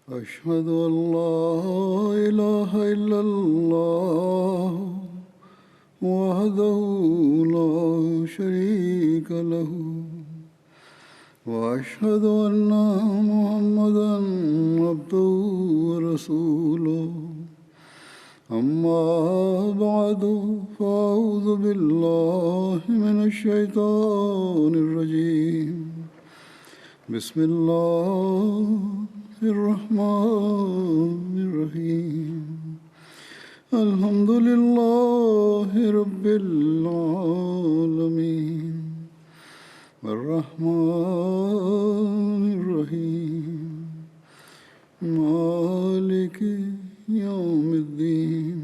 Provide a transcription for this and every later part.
أشهد أن لا إله إلا الله وحده لا شريك له وأشهد أن محمدًا عبده ورسوله أما بعد فأعوذ بالله من الشيطان الرجيم بسم الله الرحمن الرحيم الحمد لله رب العالمين الرحمن الرحيم مالك يوم الدين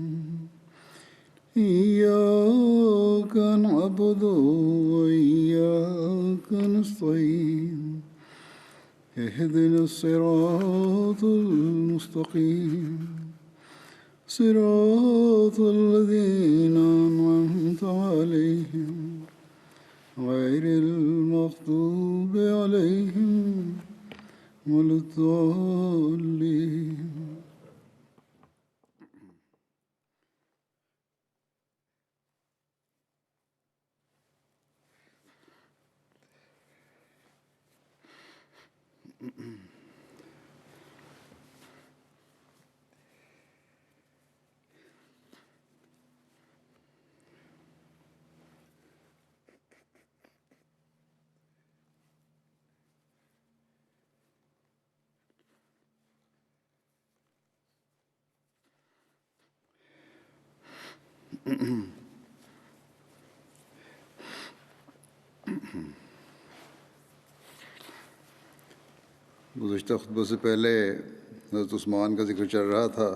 إياك نعبد وإياك نستعين اهدنا الصراط المستقيم صراط الذين أنعمت عليهم غير المغضوب عليهم ولا الضالين. گزشتہ خطبہ سے پہلے حضرت عثمان کا ذکر چل رہا تھا.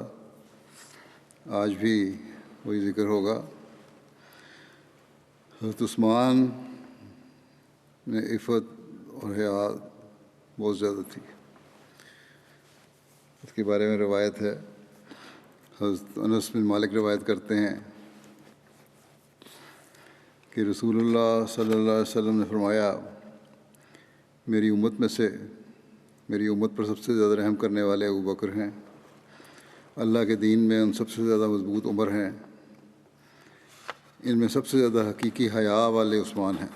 آج بھی وہی ذکر ہوگا. حضرت عثمان میں عفت اور حیا بہت زیادہ تھی. اس کے بارے میں روایت ہے. حضرت انس بن مالک روایت کرتے ہیں کہ رسول اللہ صلی اللہ علیہ وسلم نے فرمایا، میری امت پر سب سے زیادہ رحم کرنے والے ابو بکر ہیں. اللہ کے دین میں ان سب سے زیادہ مضبوط عمر ہیں. ان میں سب سے زیادہ حقیقی حیا والے عثمان ہیں.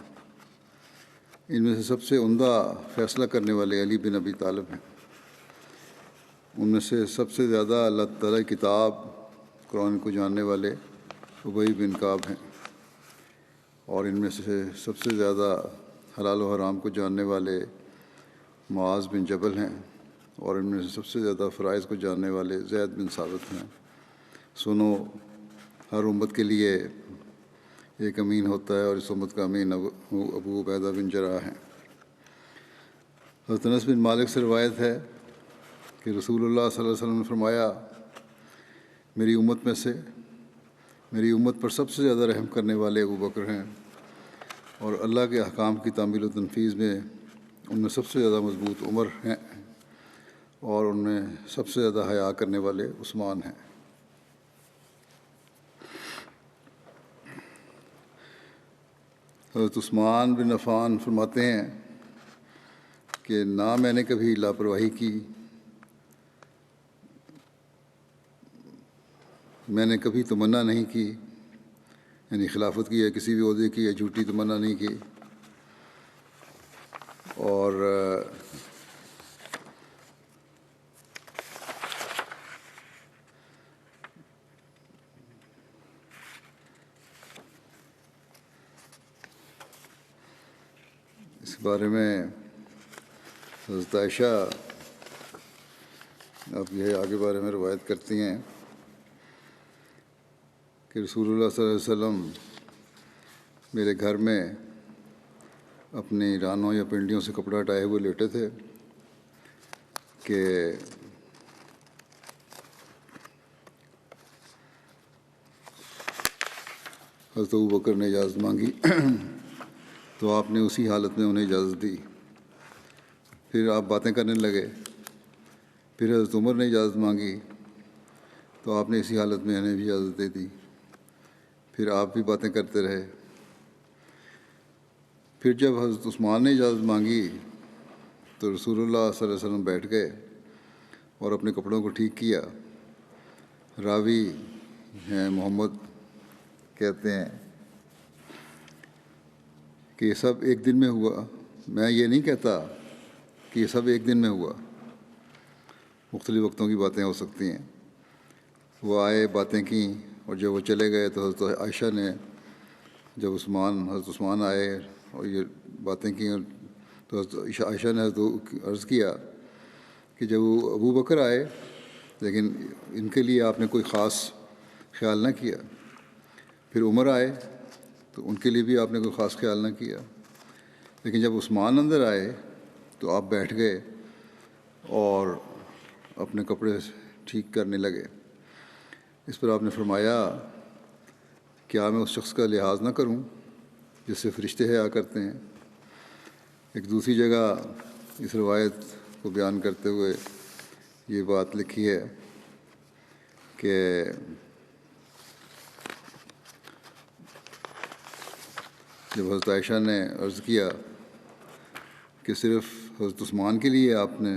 ان میں سے سب سے عمدہ فیصلہ کرنے والے علی بن ابی طالب ہیں. ان میں سے سب سے زیادہ اللہ تعالیٰ کی کتاب قرآن کو جاننے والے ابی بن کعب ہیں. اور ان میں سے سب سے زیادہ حلال و حرام کو جاننے والے معاذ بن جبل ہیں. اور ان میں سے سب سے زیادہ فرائض کو جاننے والے زید بن ثابت ہیں. سنو، ہر امت کے لیے ایک امین ہوتا ہے، اور اس امت کا امین ابو عبیدہ بن جراح ہیں. حضرت انس بن مالک سے روایت ہے کہ رسول اللہ صلی اللہ علیہ وسلم نے فرمایا، میری امت پر سب سے زیادہ رحم کرنے والے ابو بکر ہیں، اور اللہ کے احکام کی تعمیل و تنفیذ میں ان میں سب سے زیادہ مضبوط عمر ہیں، اور ان میں سب سے زیادہ حیا کرنے والے عثمان ہیں. حضرت عثمان بن عفان فرماتے ہیں کہ نہ میں نے کبھی لاپرواہی کی، میں نے کبھی تمنا نہیں کی، یعنی خلافت کی یا کسی بھی عہدے کی یا جھوٹی تمنا نہیں کی. اور اس بارے میں حضرت عائشہ اب یہ آگے بارے میں روایت کرتی ہیں کہ رسول اللہ صلی اللہ علیہ وسلم میرے گھر میں اپنی رانوں یا پنڈلیوں سے کپڑا ہٹائے ہوئے لیٹے تھے کہ حضرت ابو بکر نے اجازت مانگی تو آپ نے اسی حالت میں انہیں اجازت دی. پھر آپ باتیں کرنے لگے. پھر حضرت عمر نے اجازت مانگی تو آپ نے اسی حالت میں انہیں بھی اجازت دے دی. پھر آپ بھی باتیں کرتے رہے. پھر جب حضرت عثمان نے اجازت مانگی تو رسول اللہ صلی اللہ علیہ وسلم بیٹھ گئے اور اپنے کپڑوں کو ٹھیک کیا۔ راوی ہیں محمد کہتے ہیں کہ یہ سب ایک دن میں ہوا۔ میں یہ نہیں کہتا کہ یہ سب ایک دن میں ہوا، مختلف وقتوں کی باتیں ہو سکتی ہیں۔ وہ آئے، باتیں کیں، اور جب وہ چلے گئے تو حضرت عائشہ نے، جب حضرت عثمان آئے اور یہ باتیں کیں، تو حضرت عائشہ نے عرض کیا کہ جب وہ ابو بکر آئے لیکن ان کے لیے آپ نے کوئی خاص خیال نہ کیا، پھر عمر آئے تو ان کے لیے بھی آپ نے کوئی خاص خیال نہ کیا، لیکن جب عثمان اندر آئے تو آپ بیٹھ گئے اور اپنے کپڑے ٹھیک کرنے لگے۔ اس پر آپ نے فرمایا، کیا میں اس شخص کا لحاظ نہ کروں جس سے فرشتے حیا کرتے ہیں؟ ایک دوسری جگہ اس روایت کو بیان کرتے ہوئے یہ بات لکھی ہے کہ جب حضرت عائشہ نے عرض کیا کہ صرف حضرت عثمان کے لیے آپ نے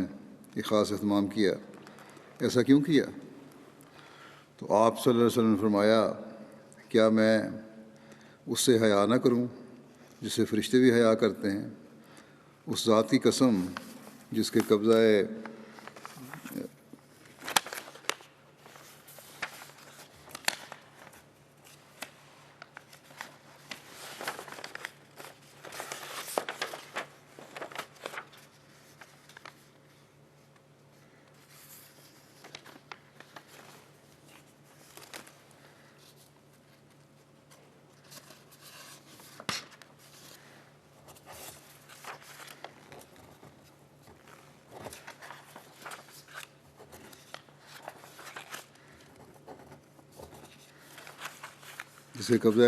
ایک خاص اہتمام کیا، ایسا کیوں کیا؟ تو آپ صلی اللہ علیہ وسلم نے فرمایا، کیا میں اس سے حیا نہ کروں جس سے فرشتے بھی حیا کرتے ہیں؟ اس ذات کی قسم جس کے قبضہ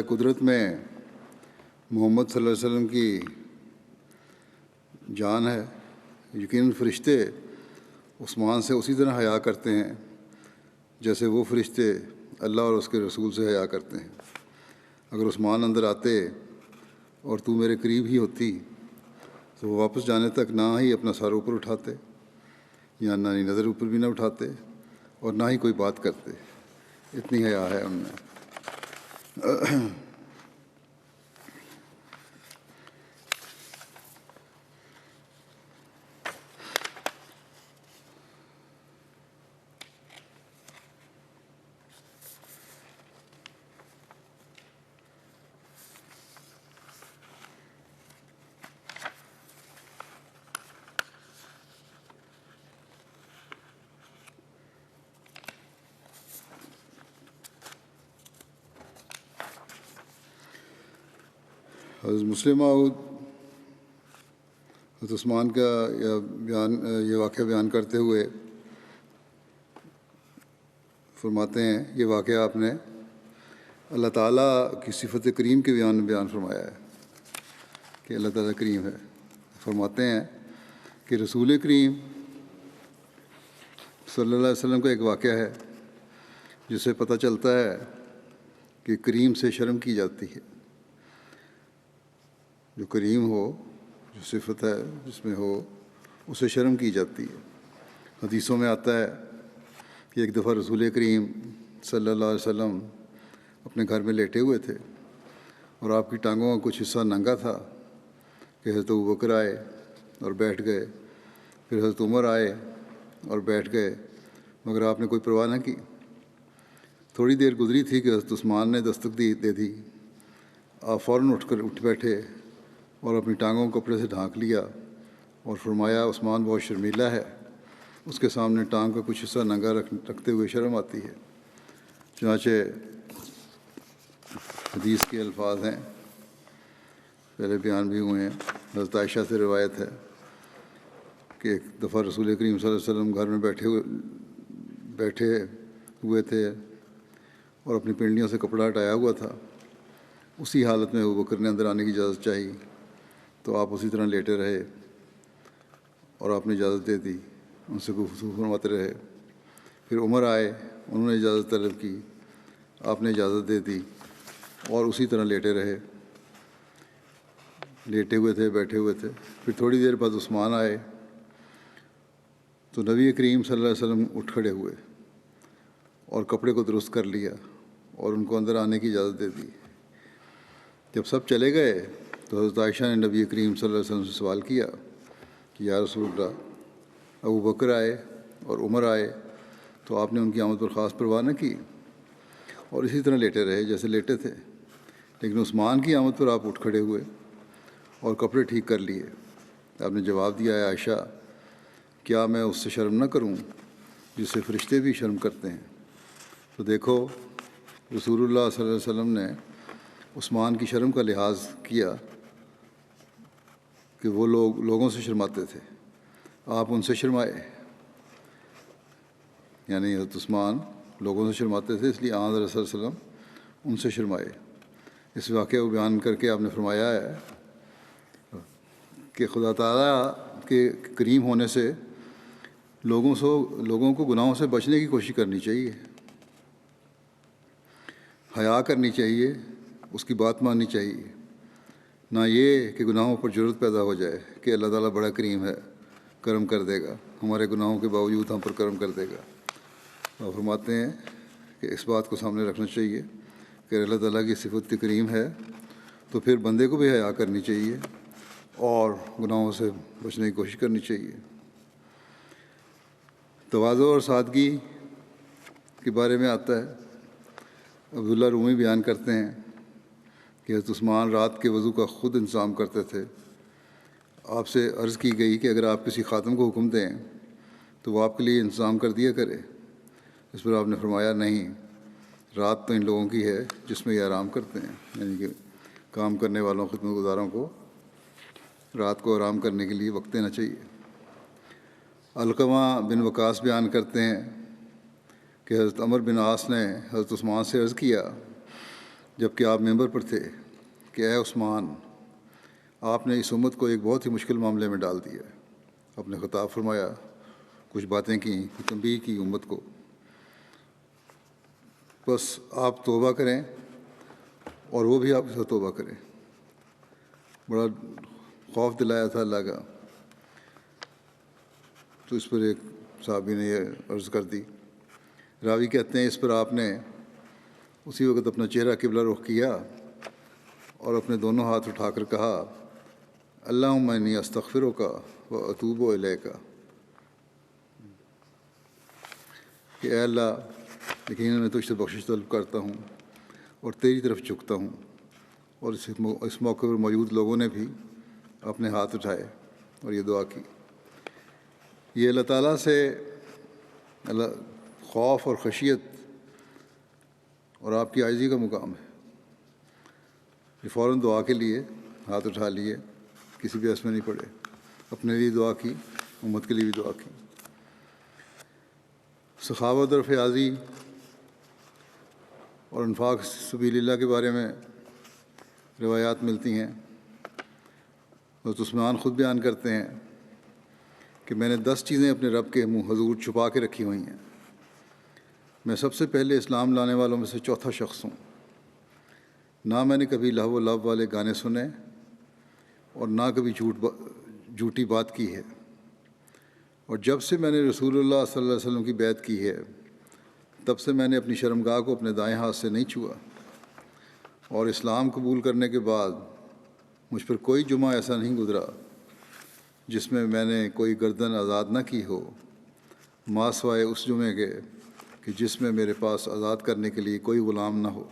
قدرت میں محمد صلی اللہ علیہ وسلم کی جان ہے، یقیناً فرشتے عثمان سے اسی طرح حیا کرتے ہیں جیسے وہ فرشتے اللہ اور اس کے رسول سے حیا کرتے ہیں۔ اگر عثمان اندر آتے اور تو میرے قریب ہی ہوتی تو وہ واپس جانے تک نہ ہی اپنا سر اوپر اٹھاتے، یا نہ ہی نظر اوپر بھی نہ اٹھاتے، اور نہ ہی کوئی بات کرتے۔ اتنی حیا ہے ان میں۔ حضرت مسلم موعود حضرت عثمان کا یہ واقعہ بیان کرتے ہوئے فرماتے ہیں، یہ واقعہ آپ نے اللہ تعالیٰ کی صفت کریم کے بیان فرمایا ہے کہ اللہ تعالیٰ کریم ہے۔ فرماتے ہیں کہ رسول کریم صلی اللہ علیہ وسلم کا ایک واقعہ ہے جس سے پتہ چلتا ہے کہ کریم سے شرم کی جاتی ہے۔ جو کریم ہو، جو صفت ہے جس میں ہو، اسے شرم کی جاتی ہے۔ حدیثوں میں آتا ہے کہ ایک دفعہ رسول کریم صلی اللہ علیہ وسلم اپنے گھر میں لیٹے ہوئے تھے اور آپ کی ٹانگوں کا کچھ حصہ ننگا تھا کہ حضرت ابوبکر آئے اور بیٹھ گئے، پھر حضرت عمر آئے اور بیٹھ گئے، مگر آپ نے کوئی پرواہ نہ کی۔ تھوڑی دیر گزری تھی کہ حضرت عثمان نے دستک دے دی۔ آپ فوراً اٹھ بیٹھے اور اپنی ٹانگوں کو کپڑے سے ڈھانک لیا اور فرمایا، عثمان بہت شرمیلا ہے، اس کے سامنے ٹانگ کا کچھ حصہ ننگا رکھتے ہوئے شرم آتی ہے۔ چنانچہ حدیث کے الفاظ ہیں، پہلے بیان بھی ہوئے ہیں، حضرت عائشہ سے روایت ہے کہ ایک دفعہ رسول کریم صلی اللہ علیہ وسلم گھر میں بیٹھے ہوئے تھے اور اپنی پنڈلیوں سے کپڑا ہٹایا ہوا تھا۔ اسی حالت میں ابوبکر نے اندر آنے کی اجازت چاہی تو آپ اسی طرح لیٹے رہے اور آپ نے اجازت دے دی، ان سے گفتگو فرماتے رہے۔ پھر عمر آئے، انہوں نے اجازت طلب کی، آپ نے اجازت دے دی اور اسی طرح لیٹے رہے، بیٹھے ہوئے تھے۔ پھر تھوڑی دیر بعد عثمان آئے تو نبی کریم صلی اللہ علیہ وسلم اٹھ کھڑے ہوئے اور کپڑے کو درست کر لیا اور ان کو اندر آنے کی اجازت دے دی۔ جب سب چلے گئے تو حضرت عائشہ نے نبی کریم صلی اللہ علیہ وسلم سے سوال کیا کہ یا رسول اللہ، ابو بکر آئے اور عمر آئے تو آپ نے ان کی آمد پر خاص پرواہ نہ کی اور اسی طرح لیٹے رہے جیسے لیٹے تھے، لیکن عثمان کی آمد پر آپ اٹھ کھڑے ہوئے اور کپڑے ٹھیک کر لیے۔ آپ نے جواب دیا، ہے عائشہ، کیا میں اس سے شرم نہ کروں جس سے فرشتے بھی شرم کرتے ہیں؟ تو دیکھو، رسول اللہ صلی اللہ علیہ وسلم نے عثمان کی شرم کا لحاظ کیا کہ وہ لوگوں سے شرماتے تھے، آپ ان سے شرمائے، یعنی حضرت عثمان لوگوں سے شرماتے تھے، اس لیے آن حضرت صلی اللہ علیہ وسلم ان سے شرمائے۔ اس واقعے کو بیان کر کے آپ نے فرمایا ہے کہ خدا تعالیٰ کے کریم ہونے سے لوگوں کو گناہوں سے بچنے کی کوشش کرنی چاہیے، حیا کرنی چاہیے، اس کی بات ماننی چاہیے، نہ یہ کہ گناہوں پر جرت پیدا ہو جائے کہ اللہ تعالیٰ بڑا کریم ہے، کرم کر دے گا، ہمارے گناہوں کے باوجود ہم پر کرم کر دے گا۔ اور فرماتے ہیں کہ اس بات کو سامنے رکھنا چاہیے کہ اللہ تعالیٰ کی صفت کریم ہے تو پھر بندے کو بھی حیا کرنی چاہیے اور گناہوں سے بچنے کی کوشش کرنی چاہیے۔ تواضع اور سادگی کے بارے میں آتا ہے، عبداللہ رومی بیان کرتے ہیں کہ حضرت عثمان رات کے وضو کا خود انتظام کرتے تھے۔ آپ سے عرض کی گئی کہ اگر آپ کسی خادم کو حکم دیں تو وہ آپ کے لیے انتظام کر دیا کرے۔ اس پر آپ نے فرمایا، نہیں، رات تو ان لوگوں کی ہے جس میں یہ آرام کرتے ہیں، یعنی کہ کام کرنے والوں، خدمت گزاروں کو رات کو آرام کرنے کے لیے وقت دینا چاہیے۔ علقمہ بن وقاص بیان کرتے ہیں کہ حضرت عمر بن عاص نے حضرت عثمان سے عرض کیا جب کہ آپ ممبر پر تھے کہ اے عثمان، آپ نے اس امت کو ایک بہت ہی مشکل معاملے میں ڈال دیا ہے۔ آپ نے خطاب فرمایا، کچھ باتیں کی، تنبیہ کی امت کو، بس آپ توبہ کریں اور وہ بھی آپ کے ساتھ توبہ کریں۔ بڑا خوف دلایا تھا اللہ کا۔ تو اس پر ایک صحابی نے یہ عرض کر دی، راوی کہتے ہیں اس پر آپ نے اسی وقت اپنا چہرہ قبلہ رخ کیا اور اپنے دونوں ہاتھ اٹھا کر کہا، اللہم انی استغفرک و اتوب الیک، کہ اے اللہ، یقیناً میں تجھ سے بخشش طلب کرتا ہوں اور تیری طرف جھکتا ہوں۔ اور اس موقع پر موجود لوگوں نے بھی اپنے ہاتھ اٹھائے اور یہ دعا کی۔ یہ اللہ تعالیٰ سے خوف اور خشیت اور آپ کی عاجزی کا مقام ہے۔ یہ فوراً دعا کے لیے ہاتھ اٹھا لیے، کسی بھی میں نہیں پڑے، اپنے لیے دعا کی، امت کے لیے بھی دعا کی۔ سخاوت اور فیاضی اور انفاق سبیل اللہ کے بارے میں روایات ملتی ہیں۔ حضرت عثمان خود بیان کرتے ہیں کہ میں نے 10 چیزیں اپنے رب کے منہ حضور چھپا کے رکھی ہوئی ہیں۔ میں سب سے پہلے اسلام لانے والوں میں سے چوتھا شخص ہوں۔ نہ میں نے کبھی لہو و لعب والے گانے سنے اور نہ کبھی جھوٹی بات کی ہے، اور جب سے میں نے رسول اللہ صلی اللہ علیہ وسلم کی بیعت کی ہے تب سے میں نے اپنی شرمگاہ کو اپنے دائیں ہاتھ سے نہیں چھوا، اور اسلام قبول کرنے کے بعد مجھ پر کوئی جمعہ ایسا نہیں گزرا جس میں میں نے کوئی گردن آزاد نہ کی ہو، ما سوائے اس جمعے کے کہ جس میں میرے پاس آزاد کرنے کے لیے کوئی غلام نہ ہو۔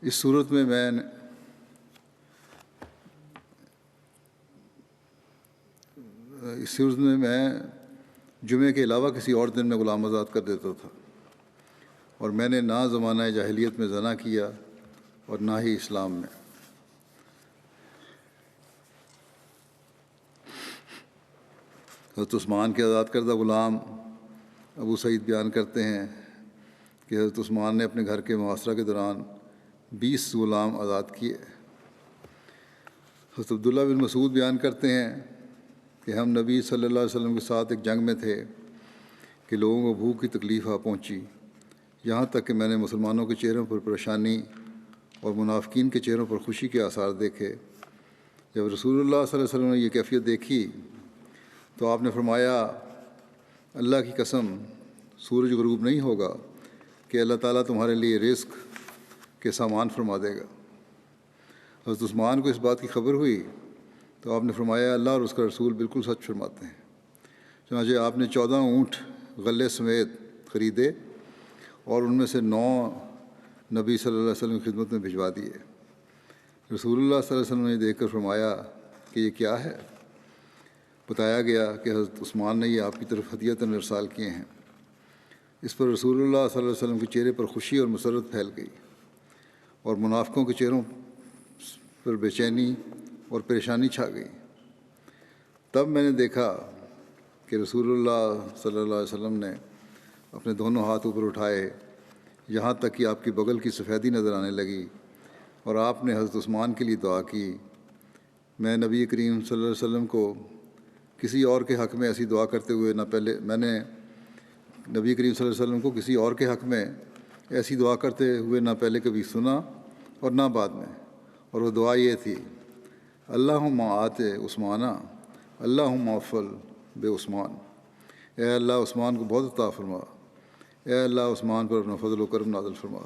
اس صورت میں میں جمعے کے علاوہ کسی اور دن میں غلام آزاد کر دیتا تھا، اور میں نے نہ زمانہ جاہلیت میں زنا کیا اور نہ ہی اسلام میں۔ حضرت عثمان کے آزاد کردہ غلام ابو سعید بیان کرتے ہیں کہ حضرت عثمان نے اپنے گھر کے محاصرہ کے دوران 20 غلام آزاد کیے۔ حضرت عبداللہ بن مسعود بیان کرتے ہیں کہ ہم نبی صلی اللہ علیہ وسلم کے ساتھ ایک جنگ میں تھے کہ لوگوں کو بھوک کی تکلیف آ پہنچی، یہاں تک کہ میں نے مسلمانوں کے چہروں پر پریشانی اور منافقین کے چہروں پر خوشی کے آثار دیکھے۔ جب رسول اللہ صلی اللہ علیہ وسلم نے یہ کیفیت دیکھی تو آپ نے فرمایا اللہ کی قسم سورج غروب نہیں ہوگا کہ اللہ تعالیٰ تمہارے لیے رزق کے سامان فرما دے گا۔ حضرت عثمان کو اس بات کی خبر ہوئی تو آپ نے فرمایا اللہ اور اس کا رسول بالکل سچ فرماتے ہیں۔ چنانچہ آپ نے 14 اونٹ غلے سمیت خریدے اور ان میں سے 9 نبی صلی اللہ علیہ وسلم کی خدمت میں بھجوا دیے۔ رسول اللہ صلی اللہ علیہ وسلم نے دیکھ کر فرمایا کہ یہ کیا ہے؟ بتایا گیا کہ حضرت عثمان نے یہ آپ کی طرف ہدیۃً ارسال کیے ہیں۔ اس پر رسول اللہ صلی اللہ علیہ وسلم کے چہرے پر خوشی اور مسرت پھیل گئی اور منافقوں کے چہروں پر بے چینی اور پریشانی چھا گئی۔ تب میں نے دیکھا کہ رسول اللہ صلی اللہ علیہ وسلم نے اپنے دونوں ہاتھ اوپر اٹھائے یہاں تک کہ آپ کی بغل کی سفیدی نظر آنے لگی، اور آپ نے حضرت عثمان کے لیے دعا کی۔ میں نبی کریم صلی اللہ علیہ وسلم کو کسی اور کے حق میں ایسی دعا کرتے ہوئے میں نے نبی کریم صلی اللہ علیہ وسلم کو کسی اور کے حق میں ایسی دعا کرتے ہوئے نہ پہلے کبھی سنا اور نہ بعد میں، اور وہ دعا یہ تھی: اللہم آت عثمانہ اللہم افل بے عثمان، اے اللہ عثمان کو بہت عطا فرما، اے اللہ عثمان پر اپنا فضل و کرم نازل فرما۔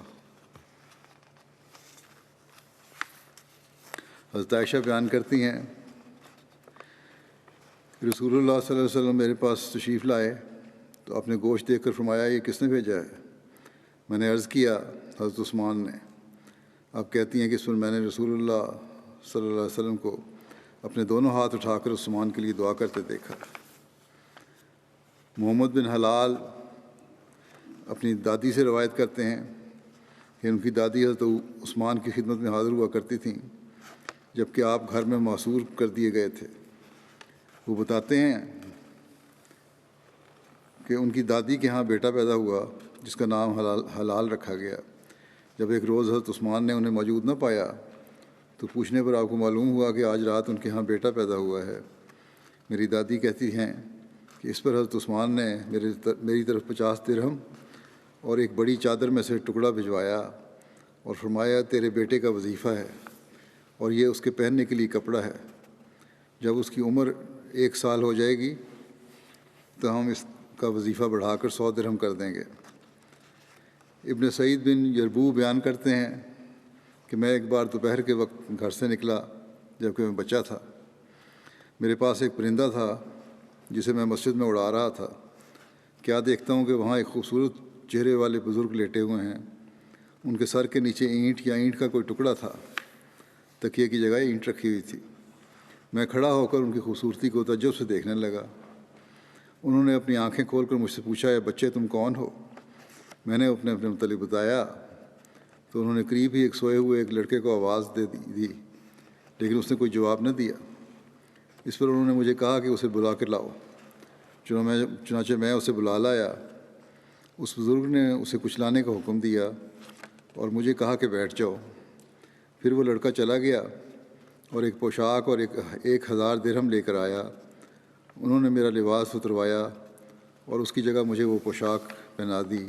حضرت عائشہ بیان کرتی ہیں رسول اللہ صلی اللہ علیہ وسلم میرے پاس تشریف لائے تو آپ نے گوشت دیکھ کر فرمایا یہ کس نے بھیجا ہے؟ میں نے عرض کیا حضرت عثمان نے۔ آپ کہتی ہیں کہ اس پر میں نے رسول اللہ صلی اللہ علیہ وسلم کو اپنے دونوں ہاتھ اٹھا کر عثمان کے لیے دعا کرتے دیکھا۔ محمد بن حلال اپنی دادی سے روایت کرتے ہیں کہ ان کی دادی حضرت عثمان کی خدمت میں حاضر ہوا کرتی تھیں جب کہ آپ گھر میں معصور کر دیے گئے تھے۔ وہ بتاتے ہیں کہ ان کی دادی کے ہاں بیٹا پیدا ہوا جس کا نام حلال رکھا گیا۔ جب ایک روز حضرت عثمان نے انہیں موجود نہ پایا تو پوچھنے پر آپ کو معلوم ہوا کہ آج رات ان کے ہاں بیٹا پیدا ہوا ہے۔ میری دادی کہتی ہیں کہ اس پر حضرت عثمان نے میری طرف 50 درہم اور ایک بڑی چادر میں سے ٹکڑا بھجوایا اور فرمایا تیرے بیٹے کا وظیفہ ہے اور یہ اس کے پہننے کے لیے کپڑا ہے، جب اس کی عمر 1 سال ہو جائے گی تو ہم اس کا وظیفہ بڑھا کر 100 درہم کر دیں گے۔ ابن سعید بن یربوع بیان کرتے ہیں کہ میں ایک بار دوپہر کے وقت گھر سے نکلا جبکہ میں بچہ تھا۔ میرے پاس ایک پرندہ تھا جسے میں مسجد میں اڑا رہا تھا۔ کیا دیکھتا ہوں کہ وہاں ایک خوبصورت چہرے والے بزرگ لیٹے ہوئے ہیں۔ ان کے سر کے نیچے اینٹ یا اینٹ کا کوئی ٹکڑا تھا، تکیے کی جگہ اینٹ رکھی ہوئی تھی۔ میں کھڑا ہو کر ان کی خوبصورتی کو تعجب سے دیکھنے لگا۔ انہوں نے اپنی آنکھیں کھول کر مجھ سے پوچھا اے بچے تم کون ہو؟ میں نے اپنے متعلق بتایا تو انہوں نے قریب ہی ایک سوئے ہوئے ایک لڑکے کو آواز دے دی، لیکن اس نے کوئی جواب نہ دیا۔ اس پر انہوں نے مجھے کہا کہ اسے بلا کر لاؤ۔ چنانچہ میں اسے بلا لایا۔ اس بزرگ نے اسے کچھ لانے کا حکم دیا اور مجھے کہا کہ بیٹھ جاؤ۔ پھر وہ لڑکا چلا گیا اور ایک پوشاک اور 1000 درہم لے کر آیا۔ انہوں نے میرا لباس اتروایا اور اس کی جگہ مجھے وہ پوشاک پہنا دی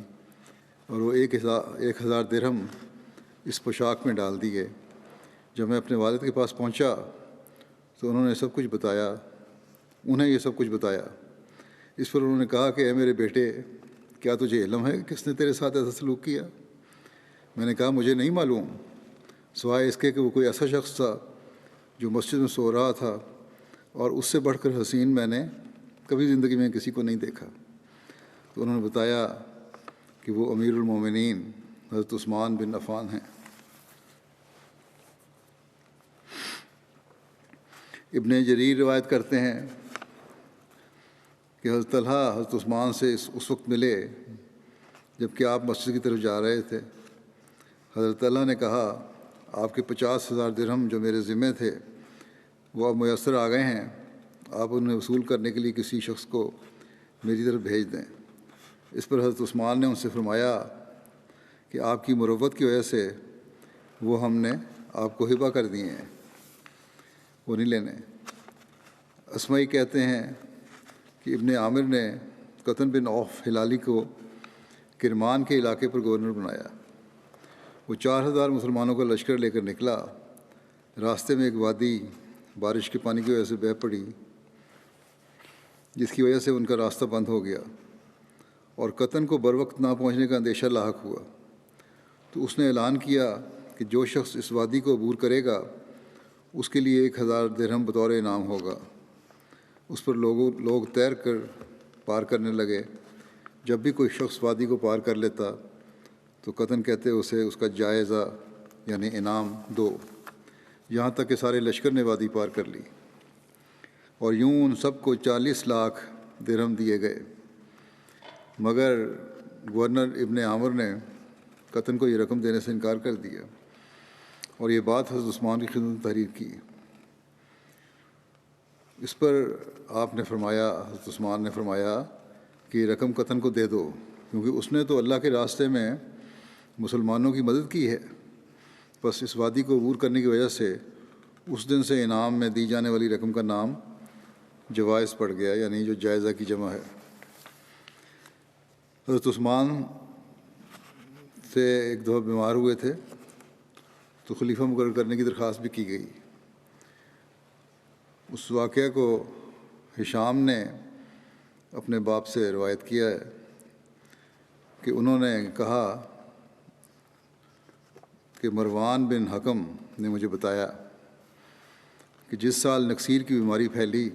اور وہ 1000 درہم اس پوشاک میں ڈال دیے۔ جب میں اپنے والد کے پاس پہنچا تو انہیں یہ سب کچھ بتایا۔ اس پر انہوں نے کہا کہ اے میرے بیٹے کیا تجھے علم ہے کہ کس نے تیرے ساتھ ایسا سلوک کیا؟ میں نے کہا مجھے نہیں معلوم، سوائے اس کے کہ وہ کوئی ایسا شخص تھا جو مسجد میں سو رہا تھا اور اس سے بڑھ کر حسین میں نے کبھی زندگی میں کسی کو نہیں دیکھا۔ تو انہوں نے بتایا کہ وہ امیر المومنین حضرت عثمان بن عفان ہیں۔ ابن جریر روایت کرتے ہیں کہ حضرت طلحہ حضرت عثمان سے اس وقت ملے جب کہ آپ مسجد کی طرف جا رہے تھے۔ حضرت طلحہ نے کہا آپ کے 50,000 درہم جو میرے ذمے تھے وہ اب میسر آ گئے ہیں، آپ انہیں وصول کرنے کے لیے کسی شخص کو میری طرف بھیج دیں۔ اس پر حضرت عثمان نے ان سے فرمایا کہ آپ کی مروت کی وجہ سے وہ ہم نے آپ کو ہبہ کر دیے ہیں، وہ نہیں لینے۔ اسمعی کہتے ہیں کہ ابن عامر نے قطن بن عوف ہلالی کو کرمان کے علاقے پر گورنر بنایا۔ وہ 4000 مسلمانوں کا لشکر لے کر نکلا۔ راستے میں ایک وادی بارش کے پانی کی وجہ سے بہہ پڑی، جس کی وجہ سے ان کا راستہ بند ہو گیا۔ اور قطن کو بروقت نہ پہنچنے کا اندیشہ لاحق ہوا، تو اس نے اعلان کیا کہ جو شخص اس وادی کو عبور کرے گا اس کے لیے 1000 درہم بطور انعام ہوگا۔ اس پر لوگ تیر کر پار کرنے لگے۔ جب بھی کوئی شخص وادی کو پار کر لیتا تو قطن کہتے اسے اس کا جائزہ یعنی انعام دو، یہاں تک کہ سارے لشکر نے وادی پار کر لی، اور یوں ان سب کو 40 لاکھ درہم دیے گئے۔ مگر گورنر ابن عامر نے قطن کو یہ رقم دینے سے انکار کر دیا، اور یہ بات حضرت عثمان کی خدمت میں تحریر کی۔ اس پر آپ نے فرمایا، حضرت عثمان نے فرمایا کہ یہ رقم قطن کو دے دو، کیونکہ اس نے تو اللہ کے راستے میں مسلمانوں کی مدد کی ہے۔ بس اس وادی کو عبور کرنے کی وجہ سے اس دن سے انعام میں دی جانے والی رقم کا نام جوائز پڑ گیا، یعنی جو جائزہ کی جمع ہے۔ حضرت عثمان سے ایک دفعہ بیمار ہوئے تھے تو خلیفہ مقرر کرنے کی درخواست بھی کی گئی۔ اس واقعہ کو ہشام نے اپنے باپ سے روایت کیا ہے کہ انہوں نے کہا کہ مروان بن حکم نے مجھے بتایا کہ جس سال نکسیر کی بیماری پھیلی،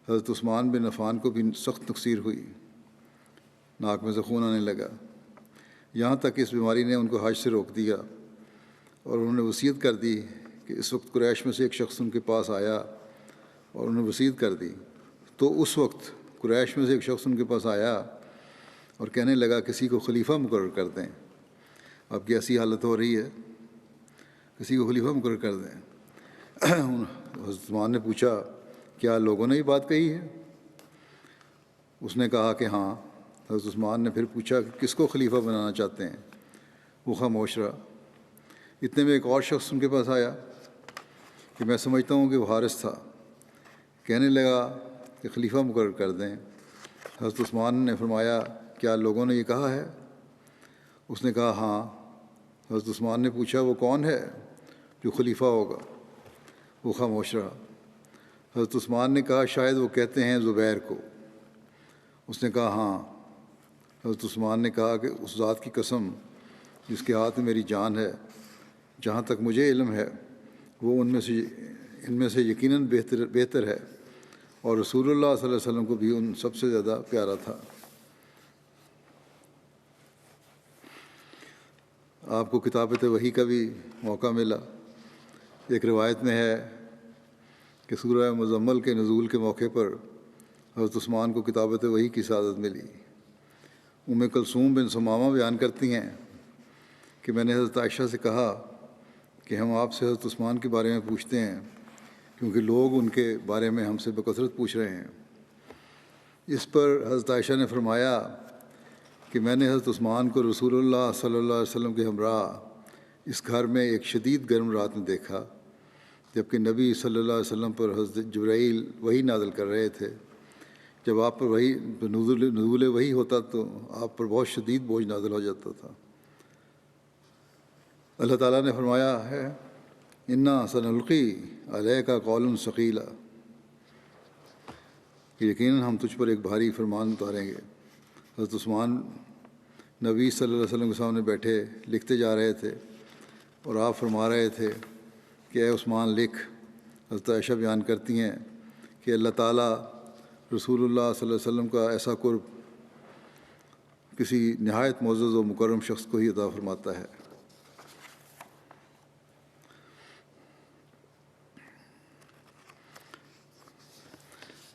حضرت عثمان بن عفان کو بھی سخت نکسیر ہوئی، ناک میں سے خون آنے لگا، یہاں تک کہ اس بیماری نے ان کو حج سے روک دیا، اور انہوں نے وصیت کر دی کہ اس وقت قریش میں سے ایک شخص ان کے پاس آیا اور انہوں نے وصیت کر دی، تو اس وقت قریش میں سے ایک شخص ان کے پاس آیا اور کہنے لگا کسی کو خلیفہ مقرر کر دیں۔ اب کی ایسی حالت ہو رہی ہے، کسی کو خلیفہ مقرر کر دیں۔ حضرت عثمان نے پوچھا کیا لوگوں نے یہ بات کہی ہے؟ اس نے کہا کہ ہاں۔ حضرت عثمان نے پھر پوچھا کہ کس کو خلیفہ بنانا چاہتے ہیں؟ وہ خاموش رہا۔ اتنے میں ایک اور شخص ان کے پاس آیا کہ میں سمجھتا ہوں کہ وہ حارث تھا، کہنے لگا کہ خلیفہ مقرر کر دیں۔ حضرت عثمان نے فرمایا کیا لوگوں نے یہ کہا ہے؟ اس نے کہا ہاں۔ حضرت عثمان نے پوچھا وہ کون ہے جو خلیفہ ہوگا؟ وہ خاموش رہا۔ حضرت عثمان نے کہا شاید وہ کہتے ہیں زبیر کو۔ اس نے کہا ہاں۔ حضرت عثمان نے کہا کہ اس ذات کی قسم جس کے ہاتھ میں میری جان ہے، جہاں تک مجھے علم ہے وہ ان میں سے یقیناً بہتر ہے، اور رسول اللہ صلی اللہ علیہ وسلم کو بھی ان سب سے زیادہ پیارا تھا۔ آپ کو کتابت وحی کا بھی موقع ملا۔ ایک روایت میں ہے کہ سورہ مزمل کے نزول کے موقع پر حضرت عثمان کو کتابت وحی کی سعادت ملی۔ کلثوم بن ثمامہ بیان کرتی ہیں کہ میں نے حضرت عائشہ سے کہا کہ ہم آپ سے حضرت عثمان کے بارے میں پوچھتے ہیں، کیونکہ لوگ ان کے بارے میں ہم سے بکثرت پوچھ رہے ہیں۔ اس پر حضرت عائشہ نے فرمایا کہ میں نے حضرت عثمان کو رسول اللہ صلی اللہ علیہ وسلم کے ہمراہ اس گھر میں ایک شدید گرم رات میں دیکھا، جبکہ نبی صلی اللہ علیہ وسلم پر حضرت جبرائیل وحی نازل کر رہے تھے۔ جب آپ پر وحی نزول وحی ہوتا تو آپ پر بہت شدید بوجھ نازل ہو جاتا تھا۔ اللہ تعالیٰ نے فرمایا ہے انا سنلقی علیک قولا ثقیلا، کہ یقیناً ہم تجھ پر ایک بھاری فرمان اتاریں گے۔ حضرت عثمان نبی صلی اللہ علیہ وسلم کے سامنے بیٹھے لکھتے جا رہے تھے، اور آپ فرما رہے تھے کہ اے عثمان لکھ۔ حضرت عائشہ بیان کرتی ہیں کہ اللہ تعالیٰ رسول اللہ صلی اللہ علیہ وسلم کا ایسا قرب کسی نہایت معزز و مکرم شخص کو ہی عطا فرماتا ہے۔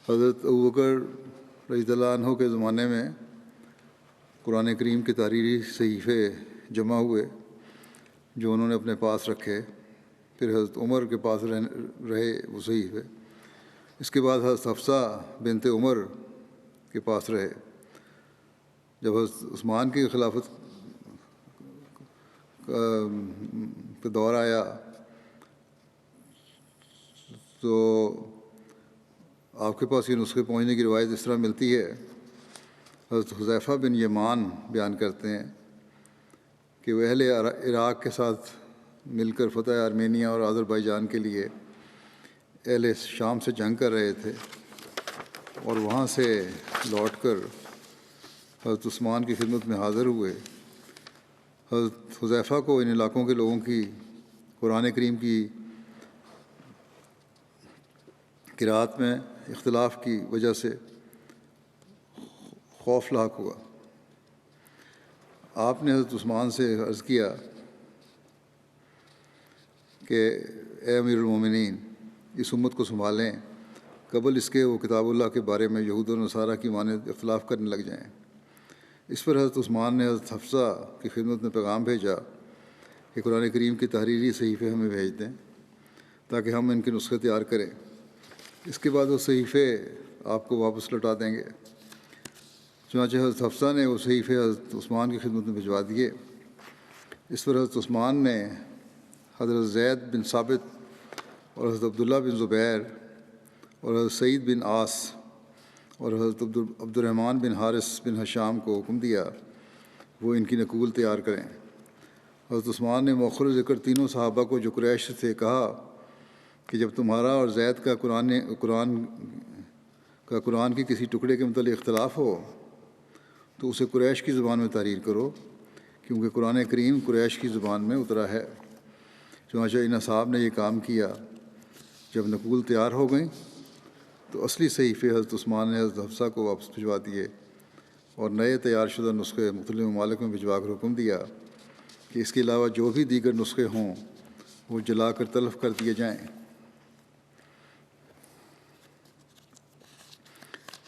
حضرت ابوبکر رضی اللہ عنہ کے زمانے میں قرآن کریم کے تحریری صحیفے جمع ہوئے جو انہوں نے اپنے پاس رکھے۔ پھر حضرت عمر کے پاس رہے وہ صحیفے۔ اس کے بعد حضرت حفصہ بنت عمر کے پاس رہے۔ جب حضرت عثمان کی خلافت کا دور آیا تو آپ کے پاس یہ نسخے پہنچنے کی روایت اس طرح ملتی ہے۔ حضرت حذیفہ بن یمان بیان کرتے ہیں کہ وہ اہل عراق کے ساتھ مل کر فتح آرمینیا اور آذربائیجان کے لیے اہل شام سے جنگ کر رہے تھے، اور وہاں سے لوٹ کر حضرت عثمان کی خدمت میں حاضر ہوئے۔ حضرت حذیفہ کو ان علاقوں کے لوگوں کی قرآن کریم کی قراءت میں اختلاف کی وجہ سے خوف لاحق ہوا۔ آپ نے حضرت عثمان سے عرض کیا کہ اے امیر المومنین، اس امت کو سنبھالیں، قبل اس کے وہ کتاب اللہ کے بارے میں یہود و نصارہ کی مانند اختلاف کرنے لگ جائیں۔ اس پر حضرت عثمان نے حضرت حفصہ کی خدمت میں پیغام بھیجا کہ قرآن کریم کی تحریری صحیفے ہمیں بھیج دیں تاکہ ہم ان کے نسخے تیار کریں۔ اس کے بعد وہ صحیفے آپ کو واپس لوٹا دیں گے۔ چنانچہ حضرت حفصہ نے وہ صحیفے حضرت عثمان کی خدمت میں بھجوا دیے۔ اس پر حضرت عثمان نے حضرت زید بن ثابت اور حضرت عبداللہ بن زبیر اور حضرت سعید بن عاص اور حضرت عبد الرحمن بن حارث بن ہشام کو حکم دیا وہ ان کی نقول تیار کریں۔ حضرت عثمان نے مؤخر ذکر تینوں صحابہ کو جو قریش سے کہا کہ جب تمہارا اور زید کا قرآن کی کسی ٹکڑے کے متعلق اختلاف ہو تو اسے قریش کی زبان میں تحریر کرو، کیونکہ قرآن کریم قریش کی زبان میں اترا ہے۔ چنانچہ ان اصحاب نے یہ کام کیا۔ جب نقول تیار ہو گئیں تو اصلی صحیفے حضرت عثمان نے حضرت حفصہ کو واپس بھجوا دیے اور نئے تیار شدہ نسخے مختلف ممالک میں بھجوا کر حکم دیا کہ اس کے علاوہ جو بھی دیگر نسخے ہوں وہ جلا کر تلف کر دیے جائیں۔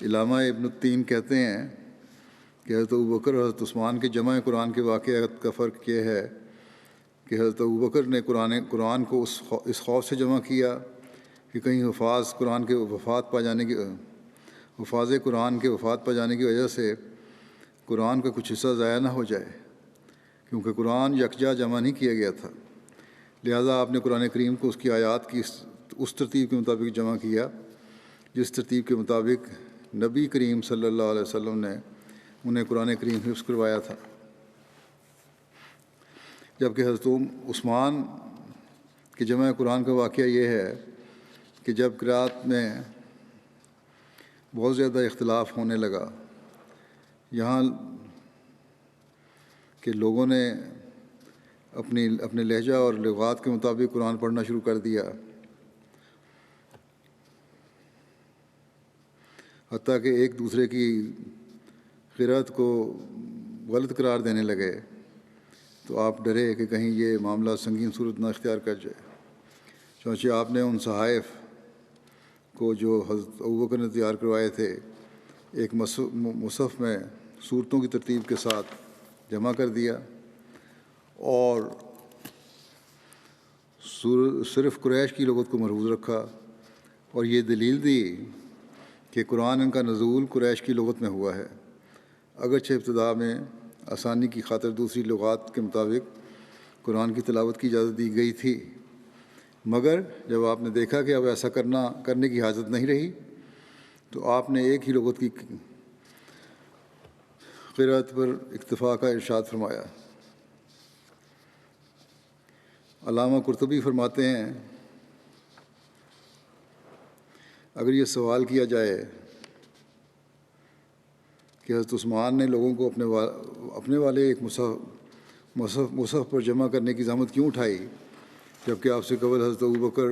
علامہ ابن التین کہتے ہیں کہ حضرت ابوبکر اور حضرت عثمان کے جمع قرآن کے واقعات کا فرق یہ ہے کہ حضرت ابوبکر نے قرآن کو اس خوف سے جمع کیا کہ کہیں حفاظ قرآن کے وفات پا جانے کی وجہ سے قرآن کا کچھ حصہ ضائع نہ ہو جائے، کیونکہ قرآن یکجا جمع نہیں کیا گیا تھا۔ لہٰذا آپ نے قرآن کریم کو اس کی آیات کی اس ترتیب کے مطابق جمع کیا جس ترتیب کے مطابق نبی کریم صلی اللہ علیہ وسلم نے انہیں قرآن کریم حفظ کروایا تھا۔ جبکہ حضرت عثمان کے جمع قرآن کا واقعہ یہ ہے کہ جب قراءت میں بہت زیادہ اختلاف ہونے لگا، یہاں کہ لوگوں نے اپنے لہجہ اور لغات کے مطابق قرآن پڑھنا شروع کر دیا، حتیٰ کہ ایک دوسرے کی قراءت کو غلط قرار دینے لگے، تو آپ ڈرے کہ کہیں یہ معاملہ سنگین صورت نہ اختیار کر جائے۔ چنانچہ آپ نے ان صحائف کو جو حضرت ابوبکر نے تیار کروائے تھے ایک مصحف میں صورتوں کی ترتیب کے ساتھ جمع کر دیا اور صرف قریش کی لغت کو محفوظ رکھا، اور یہ دلیل دی کہ قرآن کا نزول قریش کی لغت میں ہوا ہے، اگرچہ ابتدا میں آسانی کی خاطر دوسری لغات کے مطابق قرآن کی تلاوت کی اجازت دی گئی تھی، مگر جب آپ نے دیکھا کہ اب ایسا کرنے کی حاجت نہیں رہی تو آپ نے ایک ہی لغت کی قراءت پر اکتفا کا ارشاد فرمایا۔ علامہ قرطبی فرماتے ہیں اگر یہ سوال کیا جائے کہ حضرت عثمان نے لوگوں کو اپنے والے ایک مصحف پر جمع کرنے کی زحمت کیوں اٹھائی جبکہ آپ سے قبل حضرت ابوبکر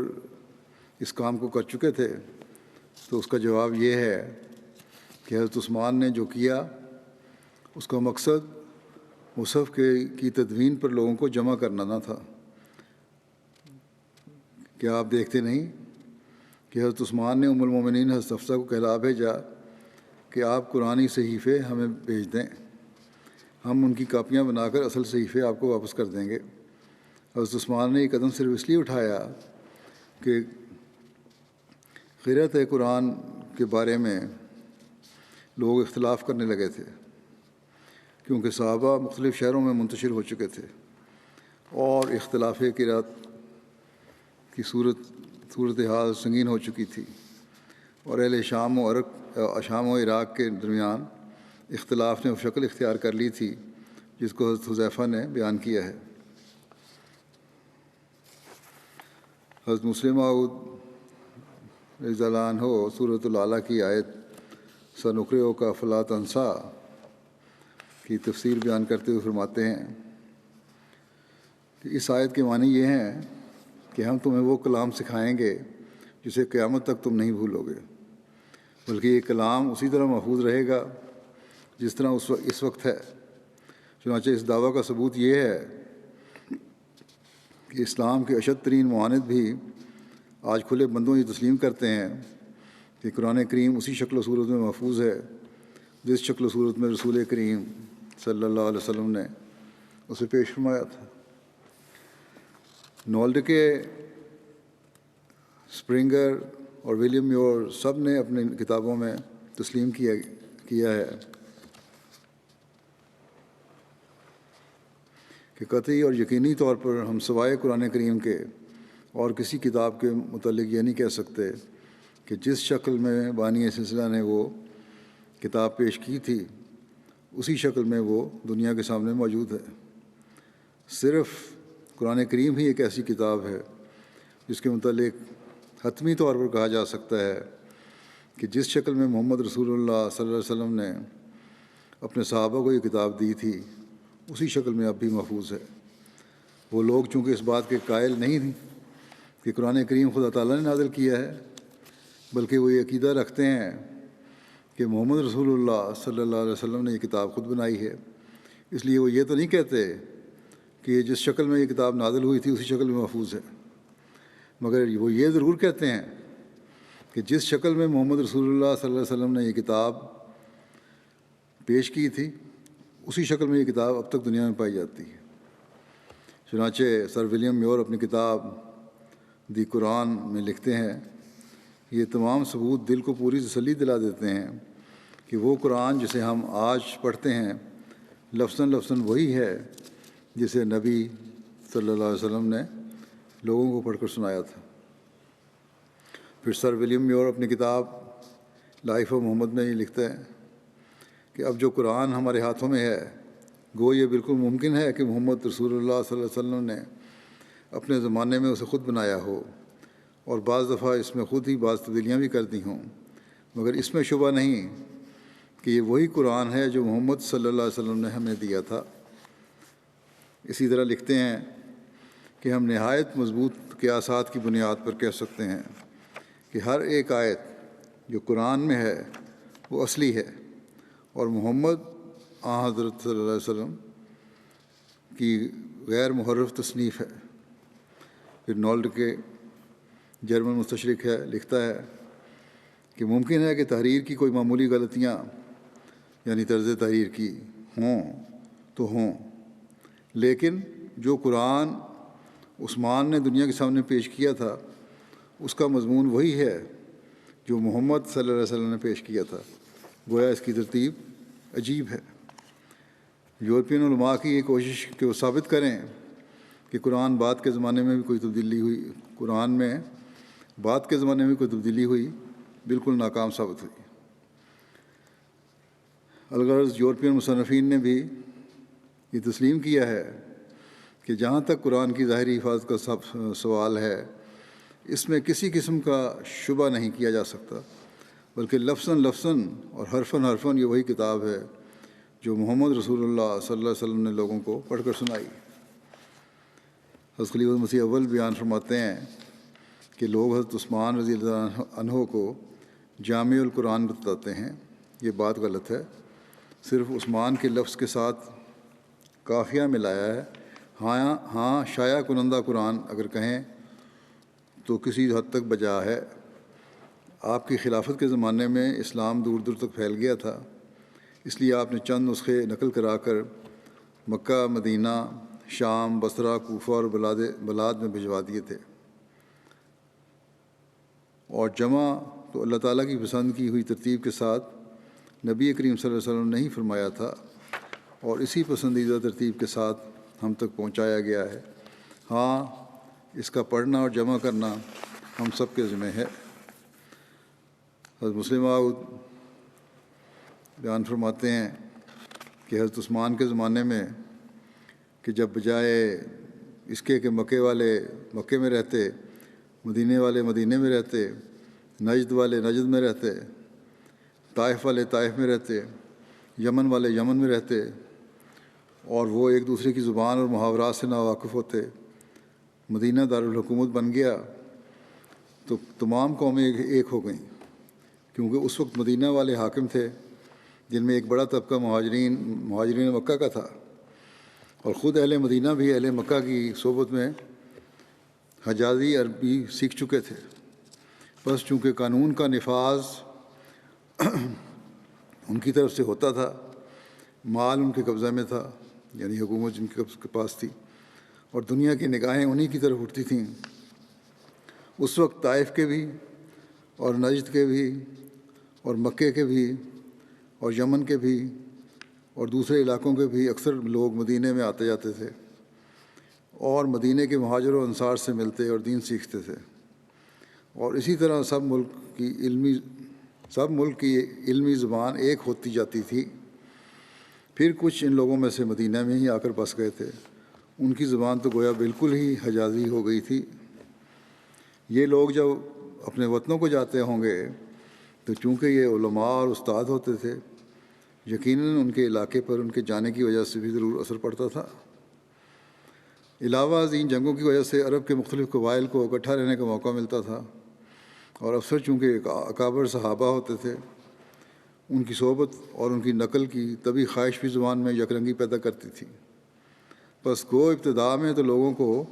اس کام کو کر چکے تھے، تو اس کا جواب یہ ہے کہ حضرت عثمان نے جو کیا اس کا مقصد مصحف کی تدوین پر لوگوں کو جمع کرنا نہ تھا۔ کیا آپ دیکھتے نہیں کہ حضرت عثمان نے ام المومنین حضرت حفصہ کو کہلا بھیجا کہ آپ قرآنی صحیفے ہمیں بھیج دیں، ہم ان کی کاپیاں بنا کر اصل صحیفے آپ کو واپس کر دیں گے۔ حضرت عثمان نے یہ قدم صرف اس لیے اٹھایا کہ قراءت قرآن کے بارے میں لوگ اختلاف کرنے لگے تھے، کیونکہ صحابہ مختلف شہروں میں منتشر ہو چکے تھے اور اختلاف قراءت کی صورتحال سنگین ہو چکی تھی، اور اہل شام و عراق کے درمیان اختلاف نے وہ شکل اختیار کر لی تھی جس کو حضرت حذیفہ نے بیان کیا ہے۔ حضرت مسلم موعود رضی اللہ عنہ سورۃ العلیٰ کی آیت سنقرئک فلا تنسیٰ کی تفسیر بیان کرتے ہوئے فرماتے ہیں کہ اس آیت کے معنی یہ ہیں کہ ہم تمہیں وہ کلام سکھائیں گے جسے قیامت تک تم نہیں بھولو گے، بلکہ یہ کلام اسی طرح محفوظ رہے گا جس طرح اس وقت ہے۔ چنانچہ اس دعویٰ کا ثبوت یہ ہے کہ اسلام کے اشد ترین معاند بھی آج کھلے بندوں یہ تسلیم کرتے ہیں کہ قرآن کریم اسی شکل و صورت میں محفوظ ہے جس شکل و صورت میں رسول کریم صلی اللہ علیہ وسلم نے اسے پیش فرمایا تھا۔ نولڈ کے، اسپرنگر اور ولیم میور سب نے اپنی کتابوں میں تسلیم کیا ہے کہ قطعی اور یقینی طور پر ہم سوائے قرآن کریم کے اور کسی کتاب کے متعلق یہ نہیں کہہ سکتے کہ جس شکل میں بانی سلسلہ نے وہ کتاب پیش کی تھی اسی شکل میں وہ دنیا کے سامنے موجود ہے۔ صرف قرآن کریم ہی ایک ایسی کتاب ہے جس کے متعلق حتمی طور پر کہا جا سکتا ہے کہ جس شکل میں محمد رسول اللہ صلی اللہ علیہ وسلم نے اپنے صحابہ کو یہ کتاب دی تھی اسی شکل میں اب بھی محفوظ ہے۔ وہ لوگ چونکہ اس بات کے قائل نہیں تھے کہ قرآن کریم خدا تعالیٰ نے نازل کیا ہے، بلکہ وہ یہ عقیدہ رکھتے ہیں کہ محمد رسول اللہ صلی اللہ علیہ وسلم نے یہ کتاب خود بنائی ہے، اس لیے وہ یہ تو نہیں کہتے کہ جس شکل میں یہ کتاب نازل ہوئی تھی اسی شکل میں محفوظ ہے، مگر وہ یہ ضرور کہتے ہیں کہ جس شکل میں محمد رسول اللہ صلی اللہ علیہ وسلم نے یہ کتاب پیش کی تھی اسی شکل میں یہ کتاب اب تک دنیا میں پائی جاتی ہے۔ چنانچہ سر ولیم میور اپنی کتاب دی قرآن میں لکھتے ہیں، یہ تمام ثبوت دل کو پوری تسلی دلا دیتے ہیں کہ وہ قرآن جسے ہم آج پڑھتے ہیں لفظاً وہی ہے جسے نبی صلی اللہ علیہ وسلم نے لوگوں کو پڑھ کر سنایا تھا۔ پھر سر ولیم میور اپنی کتاب لائف آف محمد میں یہ لکھتا ہے کہ اب جو قرآن ہمارے ہاتھوں میں ہے گو یہ بالکل ممکن ہے کہ محمد رسول اللہ صلی اللہ علیہ وسلم نے اپنے زمانے میں اسے خود بنایا ہو اور بعض دفعہ اس میں خود ہی بعض تبدیلیاں بھی کر دی ہوں، مگر اس میں شبہ نہیں کہ یہ وہی قرآن ہے جو محمد صلی اللہ علیہ وسلم نے ہمیں دیا تھا۔ اسی طرح لکھتے ہیں کہ ہم نہایت مضبوط قیاسات کی بنیاد پر کہہ سکتے ہیں کہ ہر ایک آیت جو قرآن میں ہے وہ اصلی ہے اور محمد حضرت صلی اللہ علیہ وسلم کی غیر محرف تصنیف ہے۔ پھر نولڈ کے جرمن مستشرق ہے، لکھتا ہے کہ ممکن ہے کہ تحریر کی کوئی معمولی غلطیاں یعنی طرز تحریر کی ہوں، لیکن جو قرآن عثمان نے دنیا کے سامنے پیش کیا تھا اس کا مضمون وہی ہے جو محمد صلی اللہ علیہ وسلم نے پیش کیا تھا، گویا اس کی ترتیب عجیب ہے۔ یورپین علماء کی یہ کوشش کہ وہ ثابت کریں کہ قرآن بعد کے زمانے میں بھی کوئی تبدیلی ہوئی بالکل ناکام ثابت ہوئی۔ الغرض یورپین مصنفین نے بھی یہ تسلیم کیا ہے کہ جہاں تک قرآن کی ظاہری حفاظت کا سوال ہے اس میں کسی قسم کا شبہ نہیں کیا جا سکتا، بلکہ لفظاً اور حرفاً یہ وہی کتاب ہے جو محمد رسول اللہ صلی اللہ علیہ وسلم نے لوگوں کو پڑھ کر سنائی۔ حضرت خلیفۃ مسیح اول بیان فرماتے ہیں کہ لوگ حضرت عثمان رضی اللہ عنہ کو جامع القرآن بتاتے ہیں، یہ بات غلط ہے۔ صرف عثمان کے لفظ کے ساتھ قافیہ ملایا ہے۔ ہاں شائع کنندہ قرآن اگر کہیں تو کسی حد تک بجا ہے۔ آپ کی خلافت کے زمانے میں اسلام دور دور تک پھیل گیا تھا، اس لیے آپ نے چند نسخے نقل کرا کر مکہ، مدینہ، شام، بصرہ، کوفہ اور بلاد میں بھجوا دیے تھے، اور جمع تو اللہ تعالیٰ کی پسند کی ہوئی ترتیب کے ساتھ نبی کریم صلی اللہ علیہ وسلم نے ہی فرمایا تھا، اور اسی پسندیدہ ترتیب کے ساتھ ہم تک پہنچایا گیا ہے۔ ہاں اس کا پڑھنا اور جمع کرنا ہم سب کے ذمہ ہے۔ حضرت مسلم موعود بیان فرماتے ہیں کہ حضرت عثمان کے زمانے میں کہ جب بجائے اس کے کہ مکے والے مکے میں رہتے، مدینے والے مدینے میں رہتے، نجد والے نجد میں رہتے، طائف والے طائف میں رہتے، یمن والے یمن میں رہتے، اور وہ ایک دوسرے کی زبان اور محاورات سے ناواقف ہوتے۔ مدینہ دارالحکومت بن گیا تو تمام قومیں ایک ہو گئیں، کیونکہ اس وقت مدینہ والے حاکم تھے جن میں ایک بڑا طبقہ مہاجرین مکہ کا تھا، اور خود اہل مدینہ بھی اہل مکہ کی صحبت میں حجازی عربی سیکھ چکے تھے۔ بس چونکہ قانون کا نفاذ ان کی طرف سے ہوتا تھا، مال ان کے قبضہ میں تھا، یعنی حکومت جن کے پاس تھی، اور دنیا کی نگاہیں انہی کی طرف اٹھتی تھیں، اس وقت طائف کے بھی اور نجد کے بھی اور مکے کے بھی اور یمن کے بھی اور دوسرے علاقوں کے بھی اکثر لوگ مدینہ میں آتے جاتے تھے اور مدینہ کے مہاجر و انصار سے ملتے اور دین سیکھتے تھے، اور اسی طرح سب ملک کی علمی زبان ایک ہوتی جاتی تھی۔ پھر کچھ ان لوگوں میں سے مدینہ میں ہی آ کر بس گئے تھے، ان کی زبان تو گویا بالکل ہی حجازی ہو گئی تھی۔ یہ لوگ جب اپنے وطنوں کو جاتے ہوں گے تو چونکہ یہ علماء اور استاد ہوتے تھے، یقیناً ان کے علاقے پر ان کے جانے کی وجہ سے بھی ضرور اثر پڑتا تھا۔ علاوہ ازیں جنگوں کی وجہ سے عرب کے مختلف قبائل کو اکٹھا رہنے کا موقع ملتا تھا، اور افسر چونکہ اکابر صحابہ ہوتے تھے، ان کی صحبت اور ان کی نقل کی طبی خواہش بھی زبان میں یکرنگی پیدا کرتی تھی۔ بس گو ابتدا میں تو لوگوں کو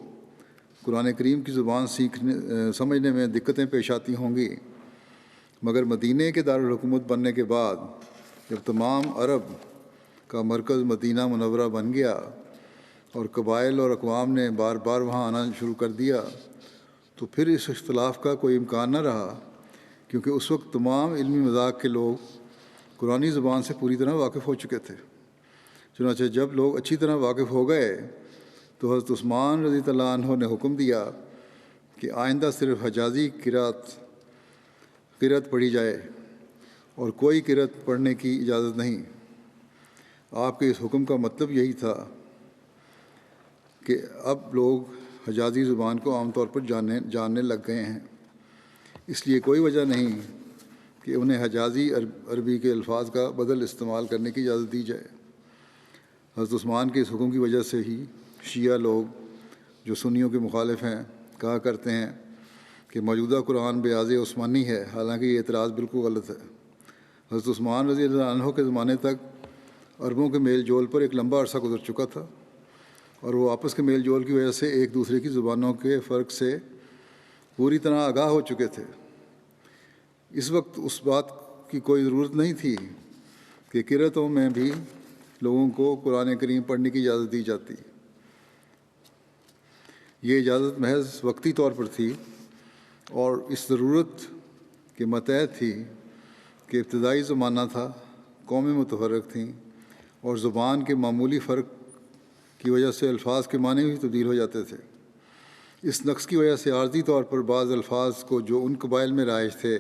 قرآن کریم کی زبان سمجھنے میں دقتیں پیش آتی ہوں گی، مگر مدینہ کے دارالحکومت بننے کے بعد جب تمام عرب کا مرکز مدینہ منورہ بن گیا اور قبائل اور اقوام نے بار بار وہاں آنا شروع کر دیا، تو پھر اس اختلاف کا کوئی امکان نہ رہا، کیونکہ اس وقت تمام علمی مذاق کے لوگ قرآنی زبان سے پوری طرح واقف ہو چکے تھے۔ چنانچہ جب لوگ اچھی طرح واقف ہو گئے تو حضرت عثمان رضی اللہ عنہ نے حکم دیا کہ آئندہ صرف حجازی قرأت پڑھی جائے اور کوئی قرأت پڑھنے کی اجازت نہیں۔ آپ کے اس حکم کا مطلب یہی تھا کہ اب لوگ حجازی زبان کو عام طور پر جاننے لگ گئے ہیں، اس لیے کوئی وجہ نہیں کہ انہیں حجازی عربی کے الفاظ کا بدل استعمال کرنے کی اجازت دی جائے۔ حضرت عثمان کے اس حکم کی وجہ سے ہی شیعہ لوگ جو سنیوں کے مخالف ہیں کہا کرتے ہیں کہ موجودہ قرآن بیاض عثمانی ہے، حالانکہ یہ اعتراض بالکل غلط ہے۔ حضرت عثمان رضی اللہ عنہ کے زمانے تک عربوں کے میل جول پر ایک لمبا عرصہ گزر چکا تھا، اور وہ آپس کے میل جول کی وجہ سے ایک دوسرے کی زبانوں کے فرق سے پوری طرح آگاہ ہو چکے تھے۔ اس وقت اس بات کی کوئی ضرورت نہیں تھی کہ قرأتوں میں بھی لوگوں کو قرآن کریم پڑھنے کی اجازت دی جاتی۔ یہ اجازت محض وقتی طور پر تھی، اور اس ضرورت کے ماتحت تھی کہ ابتدائی زمانہ تھا، قومیں متفرق تھیں، اور زبان کے معمولی فرق کی وجہ سے الفاظ کے معنی بھی تبدیل ہو جاتے تھے۔ اس نقص کی وجہ سے عارضی طور پر بعض الفاظ کو جو ان قبائل میں رائج تھے،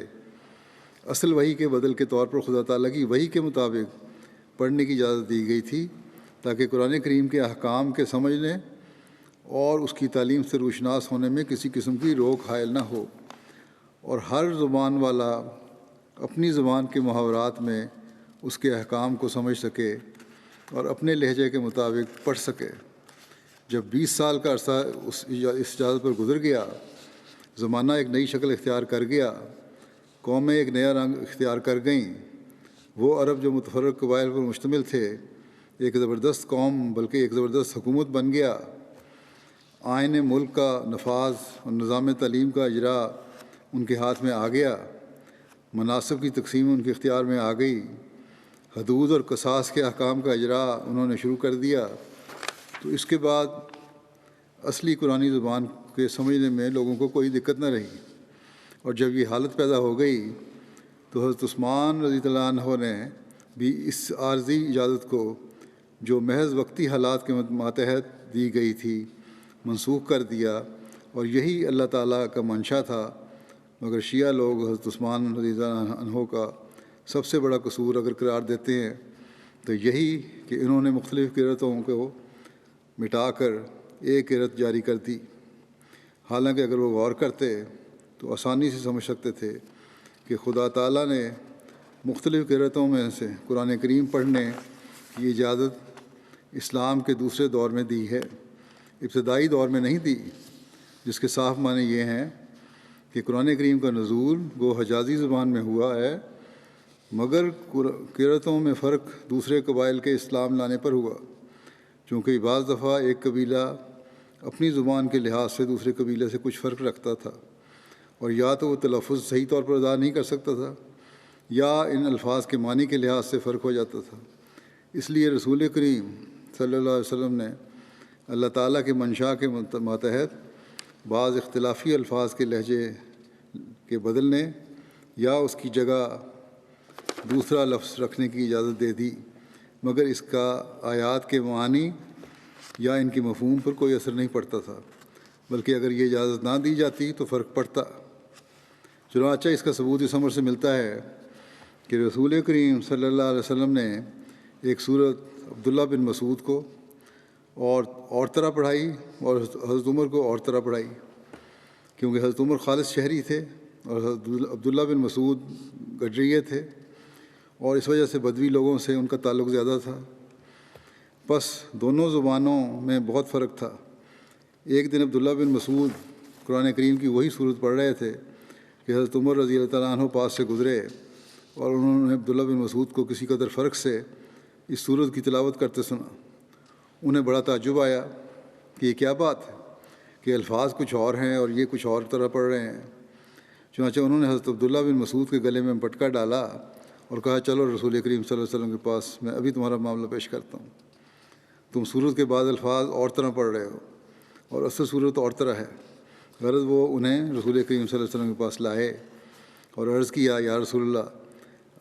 اصل وحی کے بدل کے طور پر خدا تعالیٰ کی وحی کے مطابق پڑھنے کی اجازت دی گئی تھی، تاکہ قرآن کریم کے احکام کے سمجھنے اور اس کی تعلیم سے روشناس ہونے میں کسی قسم کی روک حائل نہ ہو، اور ہر زبان والا اپنی زبان کے محاورات میں اس کے احکام کو سمجھ سکے اور اپنے لہجے کے مطابق پڑھ سکے۔ جب 20 سال کا عرصہ اس اجازت پر گزر گیا، زمانہ ایک نئی شکل اختیار کر گیا، قومیں ایک نیا رنگ اختیار کر گئیں۔ وہ عرب جو متفرق قبائل پر مشتمل تھے ایک زبردست قوم بلکہ ایک زبردست حکومت بن گیا۔ آئین ملک کا نفاذ اور نظام تعلیم کا اجرا ان کے ہاتھ میں آ گیا، مناصب کی تقسیم ان کے اختیار میں آ گئی، حدود اور قصاص کے احکام کا اجرا انہوں نے شروع کر دیا۔ تو اس کے بعد اصلی قرآنی زبان کے سمجھنے میں لوگوں کو کوئی دقت نہ رہی، اور جب یہ حالت پیدا ہو گئی تو حضرت عثمان رضی اللہ عنہ نے بھی اس عارضی اجازت کو جو محض وقتی حالات کے ماتحت دی گئی تھی منسوخ کر دیا، اور یہی اللہ تعالیٰ کا منشا تھا۔ مگر شیعہ لوگ حضرت عثمان رضی اللہ عنہ کا سب سے بڑا قصور اگر قرار دیتے ہیں تو یہی کہ انہوں نے مختلف قرأتوں کو مٹا کر ایک قرأت جاری کر دی، حالانکہ اگر وہ غور کرتے تو آسانی سے سمجھ سکتے تھے کہ خدا تعالیٰ نے مختلف قرأتوں میں سے قرآن کریم پڑھنے کی اجازت اسلام کے دوسرے دور میں دی ہے، ابتدائی دور میں نہیں دی، جس کے صاف معنی یہ ہیں کہ قرآن کریم کا نزول گو حجازی زبان میں ہوا ہے، مگر قرأتوں میں فرق دوسرے قبائل کے اسلام لانے پر ہوا، چونکہ بعض دفعہ ایک قبیلہ اپنی زبان کے لحاظ سے دوسرے قبیلے سے کچھ فرق رکھتا تھا، اور یا تو وہ تلفظ صحیح طور پر ادا نہیں کر سکتا تھا، یا ان الفاظ کے معنی کے لحاظ سے فرق ہو جاتا تھا۔ اس لیے رسول کریم صلی اللہ علیہ وسلم نے اللہ تعالیٰ کے منشا کے ماتحت بعض اختلافی الفاظ کے لہجے کے بدلنے یا اس کی جگہ دوسرا لفظ رکھنے کی اجازت دے دی، مگر اس کا آیات کے معنی یا ان کے مفہوم پر کوئی اثر نہیں پڑتا تھا، بلکہ اگر یہ اجازت نہ دی جاتی تو فرق پڑتا۔ چنانچہ اس کا ثبوت اس امر سے ملتا ہے کہ رسول کریم صلی اللہ علیہ وسلم نے ایک صورت عبداللہ بن مسعود کو اور طرح پڑھائی اور حضرت عمر کو اور طرح پڑھائی، کیونکہ حضرت عمر خالص شہری تھے اور حضرت عبداللہ بن مسعود گڈریے تھے، اور اس وجہ سے بدوی لوگوں سے ان کا تعلق زیادہ تھا۔ پس دونوں زبانوں میں بہت فرق تھا۔ ایک دن عبداللہ بن مسعود قرآن کریم کی وہی صورت پڑھ رہے تھے کہ حضرت عمر رضی اللہ تعالیٰ عنہ پاس سے گزرے، اور انہوں نے عبداللہ بن مسعود کو کسی قدر فرق سے اس صورت کی تلاوت کرتے سنا۔ انہیں بڑا تعجب آیا کہ یہ کیا بات ہے کہ الفاظ کچھ اور ہیں اور یہ کچھ اور طرح پڑھ رہے ہیں۔ چنانچہ انہوں نے حضرت عبداللہ بن مسعود کے گلے میں پٹکا ڈالا اور کہا، چلو رسول کریم صلی اللہ علیہ وسلم کے پاس، میں ابھی تمہارا معاملہ پیش کرتا ہوں۔ تم صورت کے بعد الفاظ اور طرح پڑھ رہے ہو اور اصل صورت اور طرح ہے۔ غرض وہ انہیں رسول کریم صلی اللہ علیہ وسلم کے پاس لائے اور عرض کیا، یا رسول اللہ،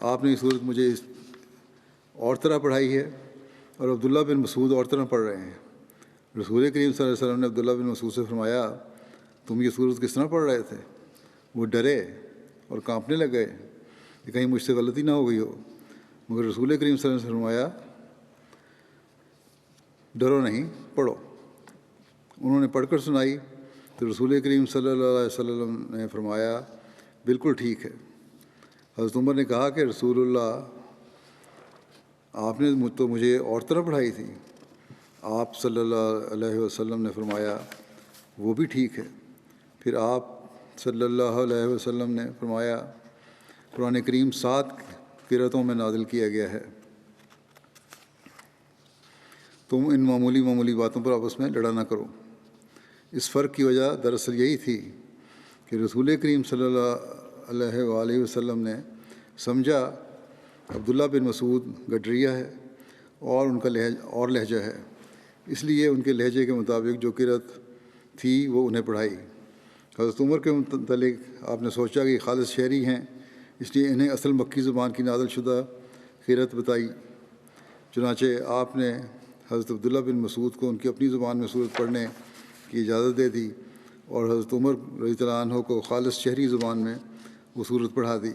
آپ نے یہ صورت مجھے اور طرح پڑھائی ہے اور عبداللہ بن مسعود اور طرح پڑھ رہے ہیں۔ رسول کریم صلی اللہ علیہ وسلم نے عبداللہ بن مسعود سے فرمایا، تم یہ صورت کس طرح پڑھ رہے تھے؟ وہ ڈرے اور کانپنے لگ گئے کہ کہیں مجھ سے غلطی نہ ہو گئی ہو، مگر رسول کریم صلی اللہ علیہ وسلم نے فرمایا، ڈرو نہیں، پڑھو۔ انہوں نے پڑھ کر سنائی تو رسول کریم صلی اللہ علیہ وسلم نے فرمایا، بالکل ٹھیک ہے۔ حضرت عمر نے کہا کہ رسول اللہ، آپ نے تو مجھے اور طرح پڑھائی تھی۔ آپ صلی اللہ علیہ وسلم نے فرمایا، وہ بھی ٹھیک ہے۔ پھر آپ صلی اللہ علیہ وسلم نے فرمایا، قرآن کریم 7 قرأتوں میں نازل کیا گیا ہے، تم ان معمولی باتوں پر آپس میں لڑا نہ کرو۔ اس فرق کی وجہ دراصل یہی تھی کہ رسول کریم صلی اللہ علیہ وآلہ وسلم نے سمجھا عبداللہ بن مسعود گڈریہ ہے اور ان کا لہجہ ہے، اس لیے ان کے لہجے کے مطابق جو قرأت تھی وہ انہیں پڑھائی۔ حضرت عمر کے متعلق آپ نے سوچا کہ خالص شہری ہیں، اس لیے انہیں اصل مکی زبان کی نازل شدہ قرأت بتائی۔ چنانچہ آپ نے حضرت عبداللہ بن مسعود کو ان کی اپنی زبان میں صورت پڑھنے کی اجازت دے دی، اور حضرت عمر رضی اللہ عنہ کو خالص شہری زبان میں وہ صورت پڑھا دی۔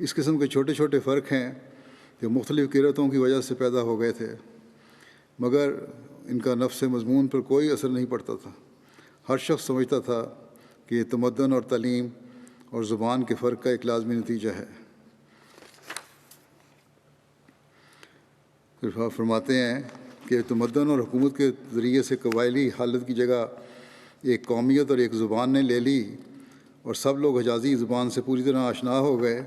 اس قسم کے چھوٹے چھوٹے فرق ہیں جو مختلف قرأتوں کی وجہ سے پیدا ہو گئے تھے، مگر ان کا نفس مضمون پر کوئی اثر نہیں پڑتا تھا۔ ہر شخص سمجھتا تھا کہ یہ تمدن اور تعلیم اور زبان کے فرق کا ایک لازمی نتیجہ ہے۔ پھر فرماتے ہیں کہ تمدن اور حکومت کے ذریعے سے قبائلی حالت کی جگہ ایک قومیت اور ایک زبان نے لے لی، اور سب لوگ حجازی زبان سے پوری طرح آشنا ہو گئے،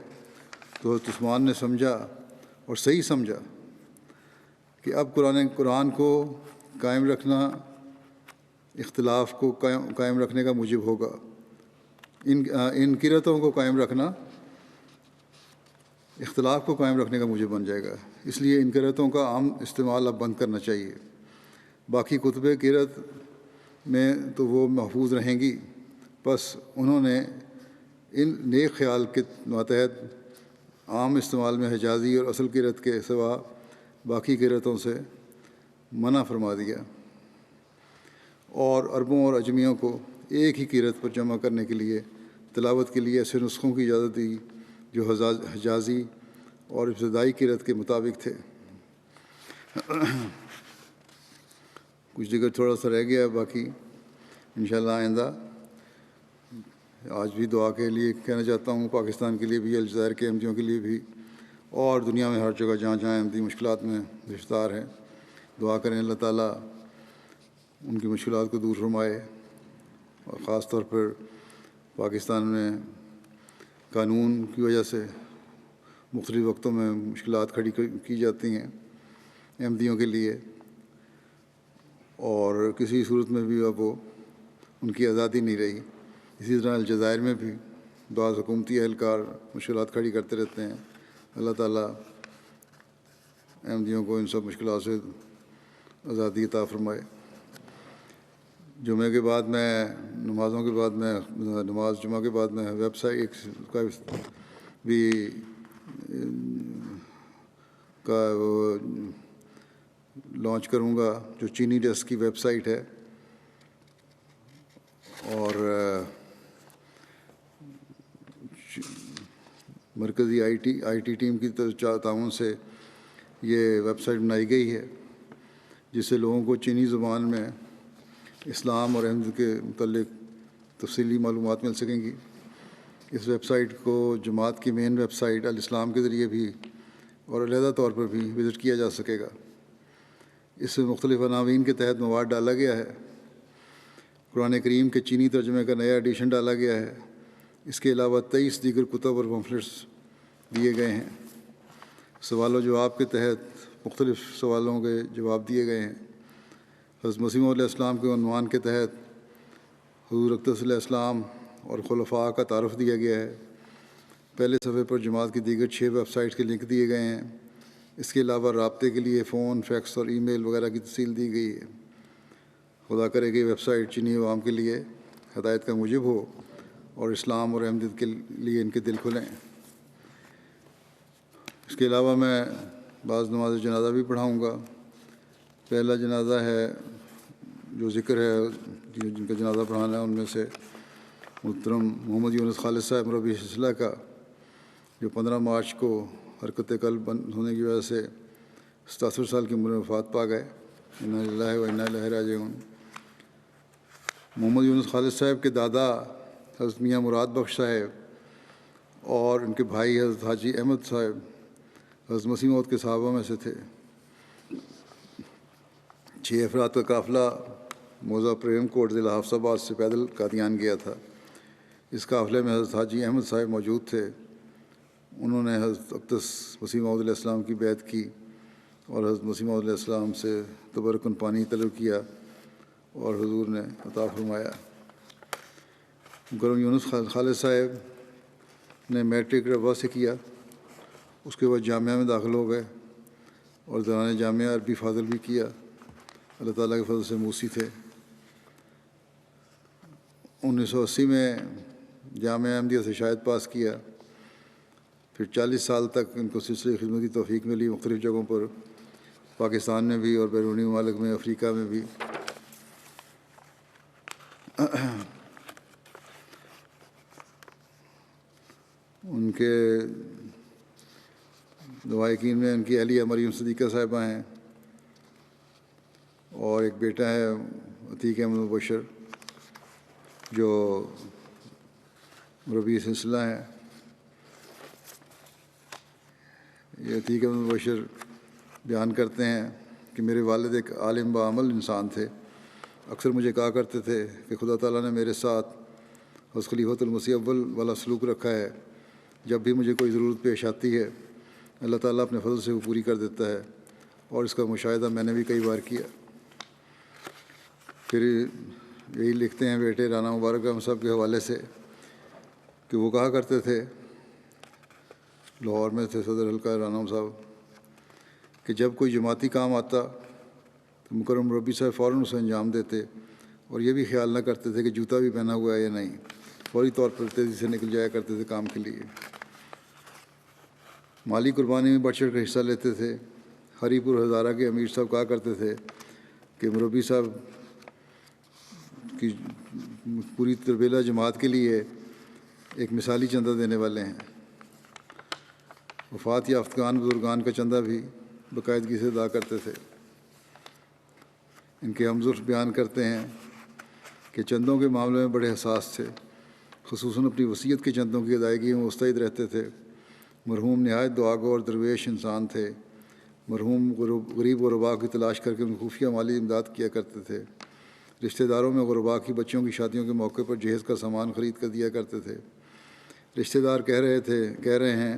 تو حضرت عثمان نے سمجھا اور صحیح سمجھا کہ اب قرآن کو قائم رکھنا اختلاف کو قائم رکھنے کا موجب ہوگا، ان قرأتوں کو قائم رکھنا اختلاف کو قائم رکھنے کا موجب بن جائے گا، اس لیے ان قرأتوں کا عام استعمال اب بند کرنا چاہیے۔ باقی کتب قرأت میں تو وہ محفوظ رہیں گی، بس انہوں نے ان نیک خیال کے ماتحت عام استعمال میں حجازی اور اصل قرأت کے سوا باقی قرأتوں سے منع فرما دیا، اور عربوں اور اجمیوں کو ایک ہی قرأت پر جمع کرنے کے لیے تلاوت کے لیے ایسے نسخوں کی اجازت دی جو حجازی اور ابتدائی قرأت کے مطابق تھے۔ کچھ دیگر تھوڑا سا رہ گیا، باقی انشاءاللہ آئندہ۔ آج بھی دعا کے لیے کہنا چاہتا ہوں، پاکستان کے لیے بھی، الجزائر کے احمدیوں کے لیے بھی، اور دنیا میں ہر جگہ جہاں احمدی مشکلات میں گرفتار ہیں، دعا کریں اللہ تعالیٰ ان کی مشکلات کو دور فرمائے، اور خاص طور پر پاکستان میں قانون کی وجہ سے مختلف وقتوں میں مشکلات کھڑی کی جاتی ہیں احمدیوں کے لیے، اور کسی صورت میں بھی اب وہ ان کی آزادی نہیں رہی۔ اسی طرح الجزائر میں بھی بعض حکومتی اہلکار مشکلات کھڑی کرتے رہتے ہیں۔ اللہ تعالیٰ احمدیوں کو ان سب مشکلات سے آزادی عطا فرمائے۔ جمعہ کے بعد میں نمازوں کے بعد میں نماز جمعہ کے بعد میں ویب سائٹ کا بھی لانچ کروں گا، جو چینی ڈیسک کی ویب سائٹ ہے، اور مرکزی آئی ٹی ٹیم کی تعاون سے یہ ویب سائٹ بنائی گئی ہے، جس سے لوگوں کو چینی زبان میں اسلام اور احمد کے متعلق تفصیلی معلومات مل سکیں گی۔ اس ویب سائٹ کو جماعت کی مین ویب سائٹ الاسلام کے ذریعے بھی اور علیحدہ طور پر بھی وزٹ کیا جا سکے گا۔ اس میں مختلف عناوین کے تحت مواد ڈالا گیا ہے۔ قرآن کریم کے چینی ترجمے کا نیا ایڈیشن ڈالا گیا ہے۔ اس کے علاوہ 23 دیگر کتب اور پمفلٹس دیے گئے ہیں۔ سوال و جواب کے تحت مختلف سوالوں کے جواب دیے گئے ہیں۔ حضرت مسیح موعود علیہ السلام کے عنوان کے تحت حضور اقدس علیہ السلام اور خلفاء کا تعارف دیا گیا ہے۔ پہلے صفحے پر جماعت کی دیگر 6 ویب سائٹس کے لنک دیے گئے ہیں۔ اس کے علاوہ رابطے کے لیے فون، فیکس اور ای میل وغیرہ کی تفصیل دی گئی ہے۔ خدا کرے کہ ویب سائٹ چینی عوام کے لیے ہدایت کا موجب ہو اور اسلام اور احمدیت کے لیے ان کے دل کھلیں۔ اس کے علاوہ میں بعض نماز جنازہ بھی پڑھاؤں گا۔ پہلا جنازہ ہے جو ذکر ہے جن کا جنازہ پڑھانا ہے، ان میں سے محترم محمد یونس خالد صاحب مربی سلسلہ کا، جو 15 مارچ کو حرکت قلب بند ہونے کی وجہ سے 77 سال کی عمر میں وفات پا گئے۔ انا للہ و انا الیہ راجعون۔ محمد یونس خالد صاحب کے دادا حضرت میاں مراد بخش صاحب اور ان کے بھائی حضرت حاجی احمد صاحب حضرت مسیح موعود کے صحابہ میں سے تھے۔ 6 افراد کا قافلہ موضع پریم کوٹ ضلع حافظ آباد سے پیدل قادیان گیا تھا۔ اس قافلے میں حضرت حاجی احمد صاحب موجود تھے۔ انہوں نے حضرت اقدس مسیح موعود علیہ السلام کی بیعت کی اور حضرت مسیح موعود علیہ السلام سے تبرکن پانی طلب کیا اور حضور نے عطا فرمایا۔ محترم یونس خالد صاحب نے میٹرک ربوہ سے کیا، اس کے بعد جامعہ میں داخل ہو گئے اور دوران جامعہ عربی فاضل بھی کیا۔ اللہ تعالیٰ کے فضل سے موسی تھے۔ 1980 میں جامعہ احمدیہ سے شاہد پاس کیا۔ پھر 40 سال تک ان کو سلسلے خدمت کی توفیق ملی، مختلف جگہوں پر، پاکستان میں بھی اور بیرونی ممالک میں، افریقہ میں بھی۔ ان کے لواحقین میں ان کی اہلیہ مریم صدیقہ صاحبہ ہیں، اور ایک بیٹا ہے عتیق احمد مبشر جو مربی سلسلہ ہیں۔ یہ عتیق احمد مبشر بیان کرتے ہیں کہ میرے والد ایک عالم بعمل انسان تھے۔ اکثر مجھے کہا کرتے تھے کہ خدا تعالیٰ نے میرے ساتھ حضرت خلیفۃ المسیح اول والا سلوک رکھا ہے۔ جب بھی مجھے کوئی ضرورت پیش آتی ہے، اللہ تعالیٰ اپنے فضل سے وہ پوری کر دیتا ہے، اور اس کا مشاہدہ میں نے بھی کئی بار کیا۔ پھر یہی لکھتے ہیں بیٹے رانا مبارک احمد صاحب کے حوالے سے کہ وہ کہا کرتے تھے، لاہور میں تھے صدر حلقہ رانا صاحب، کہ جب کوئی جماعتی کام آتا تو مکرم مربی صاحب فوراً اسے انجام دیتے، اور یہ بھی خیال نہ کرتے تھے کہ جوتا بھی پہنا ہوا ہے یا نہیں، فوری طور پر تیزی سے نکل جایا کرتے تھے کام کے لیے۔ مالی قربانی میں بڑھ چڑھ کر حصہ لیتے تھے۔ ہری پور ہزارہ کے امیر صاحب کہا کرتے تھے کہ مربی صاحب کی پوری تربیلا جماعت کے لیے ایک مثالی چندہ دینے والے ہیں۔ وفات یافتگان بزرگان کا چندہ بھی باقاعدگی سے ادا کرتے تھے۔ ان کے ہمزلف بیان کرتے ہیں کہ چندوں کے معاملے میں بڑے حساس تھے، خصوصاً اپنی وصیت کے چندوں کی ادائیگی میں مستعد رہتے تھے۔ مرحوم نہایت دعاگو اور درویش انسان تھے۔ مرحوم غریب غربا کی تلاش کر کے ان کو خفیہ مالی امداد کیا کرتے تھے۔ رشتہ داروں میں غربا کی بچوں کی شادیوں کے موقع پر جہیز کا سامان خرید کر دیا کرتے تھے۔ رشتہ دار کہہ رہے ہیں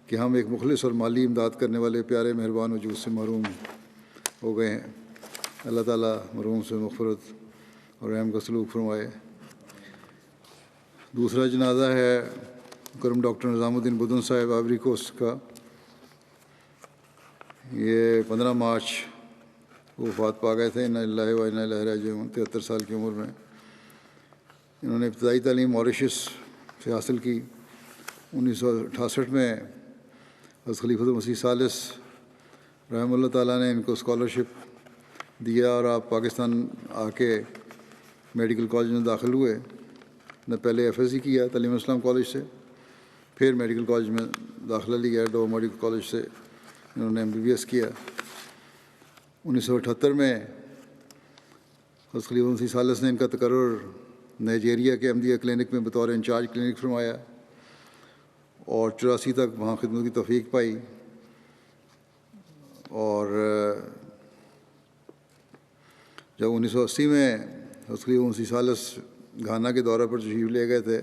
کہ ہم ایک مخلص اور مالی امداد کرنے والے پیارے مہربان وجود سے محروم ہو گئے ہیں۔ اللہ تعالیٰ مرحوم سے مغفرت اور رحم کا سلوک فرمائے۔ دوسرا جنازہ ہے کرم ڈاکٹر نظام الدین بدن صاحب آئیوری کوسٹ کا۔ یہ 15 مارچ کو وفات پا گئے تھے۔ انا للہ و انا الیہ راجعون، 73 سال کی عمر میں۔ انہوں نے ابتدائی تعلیم ماریشس سے حاصل کی۔ 1968 میں حضرت خلیفۃ المسیح ثالث رحمہ اللہ تعالیٰ نے ان کو اسکالرشپ دیا اور آپ پاکستان آ کے میڈیکل کالج میں داخل ہوئے۔ نے پہلے ایف ایس سی کیا تعلیم الاسلام کالج سے، پھر میڈیکل کالج میں داخلہ لیا، ڈو میڈیکل کالج سے انہوں نے MBBS کیا۔ 1978 میں حضرت خلیفۃ المسیح ثالث نے ان کا تقرر نائجیریا کے احمدیہ کلینک میں بطور انچارج کلینک فرمایا اور 84 تک وہاں خدمت کی توفیق پائی۔ اور جب 1980 میں حضرت خلیفۃ المسیح ثالث گھانا کے دورے پر تشریف لے گئے تھے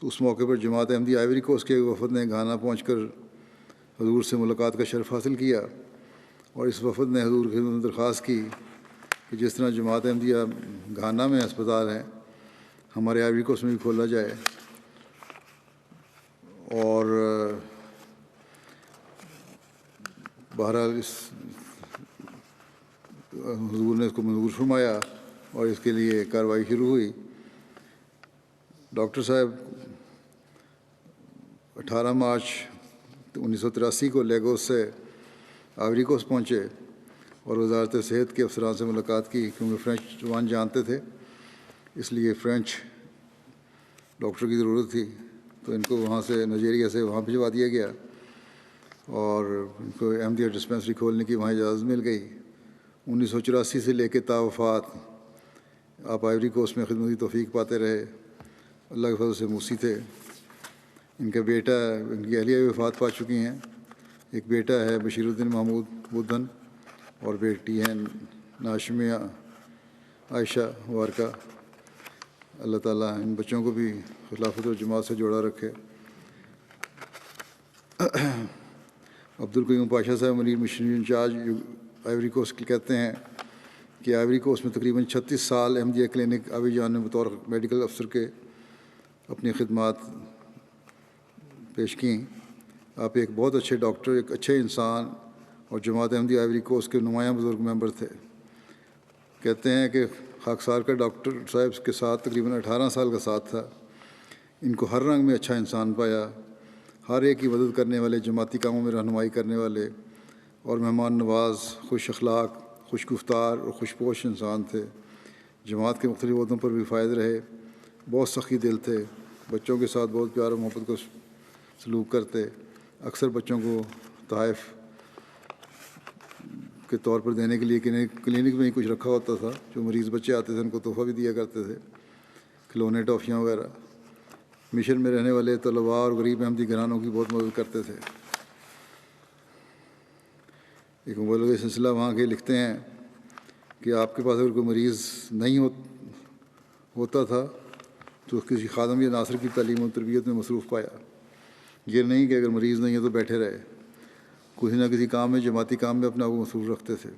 تو اس موقع پر جماعت احمدیہ آئیوری کوسٹ کے وفد نے گھانا پہنچ کر حضور سے ملاقات کا شرف حاصل کیا، اور اس وفد نے حضور کی خدمت میں درخواست کی کہ جس طرح جماعت احمدیہ گھانا میں ہسپتال ہے ہمارے آئیوری کوسٹ میں بھی کھولا جائے۔ اور بہرحال حضور نے اس کو منظور فرمایا اور اس کے لیے کارروائی شروع ہوئی۔ ڈاکٹر صاحب 18 مارچ 1983 کو لیگوس سے آئیوری کوسٹ پہنچے اور وزارت صحت کے افسران سے ملاقات کی، کیونکہ فرینچ زبان جانتے تھے اس لیے فرینچ ڈاکٹر کی ضرورت تھی، تو ان کو وہاں سے نائجیریا سے وہاں بھجوا دیا گیا اور ان کو احمدیہ ڈسپینسری کھولنے کی وہاں اجازت مل گئی۔ 1984 سے لے کے تا وفات آپ آئیوری کوسٹ میں خدمت کی توفیق پاتے رہے۔ اللہ کے فضل سے موسی تھے۔ ان کا بیٹا، ان کی اہلیہ بھی وفات پا چکی ہیں۔ ایک بیٹا ہے بشیر الدین محمود بدن اور بیٹی ہیں ناشمیہ عائشہ وارکا۔ اللہ تعالیٰ ان بچوں کو بھی خلافت و جماعت سے جوڑا رکھے۔ عبدالقیوم پاشا صاحب Munir missionary incharge Ivory Coast کہتے ہیں کہ آئیوری کوسٹ میں تقریباً 36 سال احمدیہ کلینک آبی جان نے بطور میڈیکل افسر کے اپنی خدمات پیش کیں۔ آپ ایک بہت اچھے ڈاکٹر، ایک اچھے انسان اور جماعت احمدیہ آئیوری کوسٹ کے نمایاں بزرگ ممبر تھے۔ کہتے ہیں کہ خاکسار کا ڈاکٹر صاحب کے ساتھ تقریباً 18 سال کا ساتھ تھا۔ ان کو ہر رنگ میں اچھا انسان پایا، ہر ایک کی مدد کرنے والے، جماعتی کاموں میں رہنمائی کرنے والے اور مہمان نواز، خوش اخلاق، خوش گفتار اور خوش پوش انسان تھے۔ جماعت کے مختلف عہدوں پر بھی فائز رہے، بہت سخی دل تھے، بچوں کے ساتھ بہت پیار و محبت کو سلوک کرتے، اکثر بچوں کو تحائف کے طور پر دینے کے لیے کلینک میں ہی کچھ رکھا ہوتا تھا، جو مریض بچے آتے تھے ان کو تحفہ بھی دیا کرتے تھے، کھلونے، ٹافیاں وغیرہ۔ مشن میں رہنے والے طلباء اور غریب احمدی گھرانوں کی بہت مدد کرتے تھے۔ ایک مبلغ سلسلہ وہاں کے لکھتے ہیں کہ آپ کے پاس اگر کوئی مریض نہیں ہوتا تھا تو کسی خادم یا ناصر کی تعلیم و تربیت میں مصروف پایا۔ یہ نہیں کہ اگر مریض نہیں ہے تو بیٹھے رہے، کسی نہ کسی کام میں، جماعتی کام میں اپنا وہ مصروف رکھتے تھے۔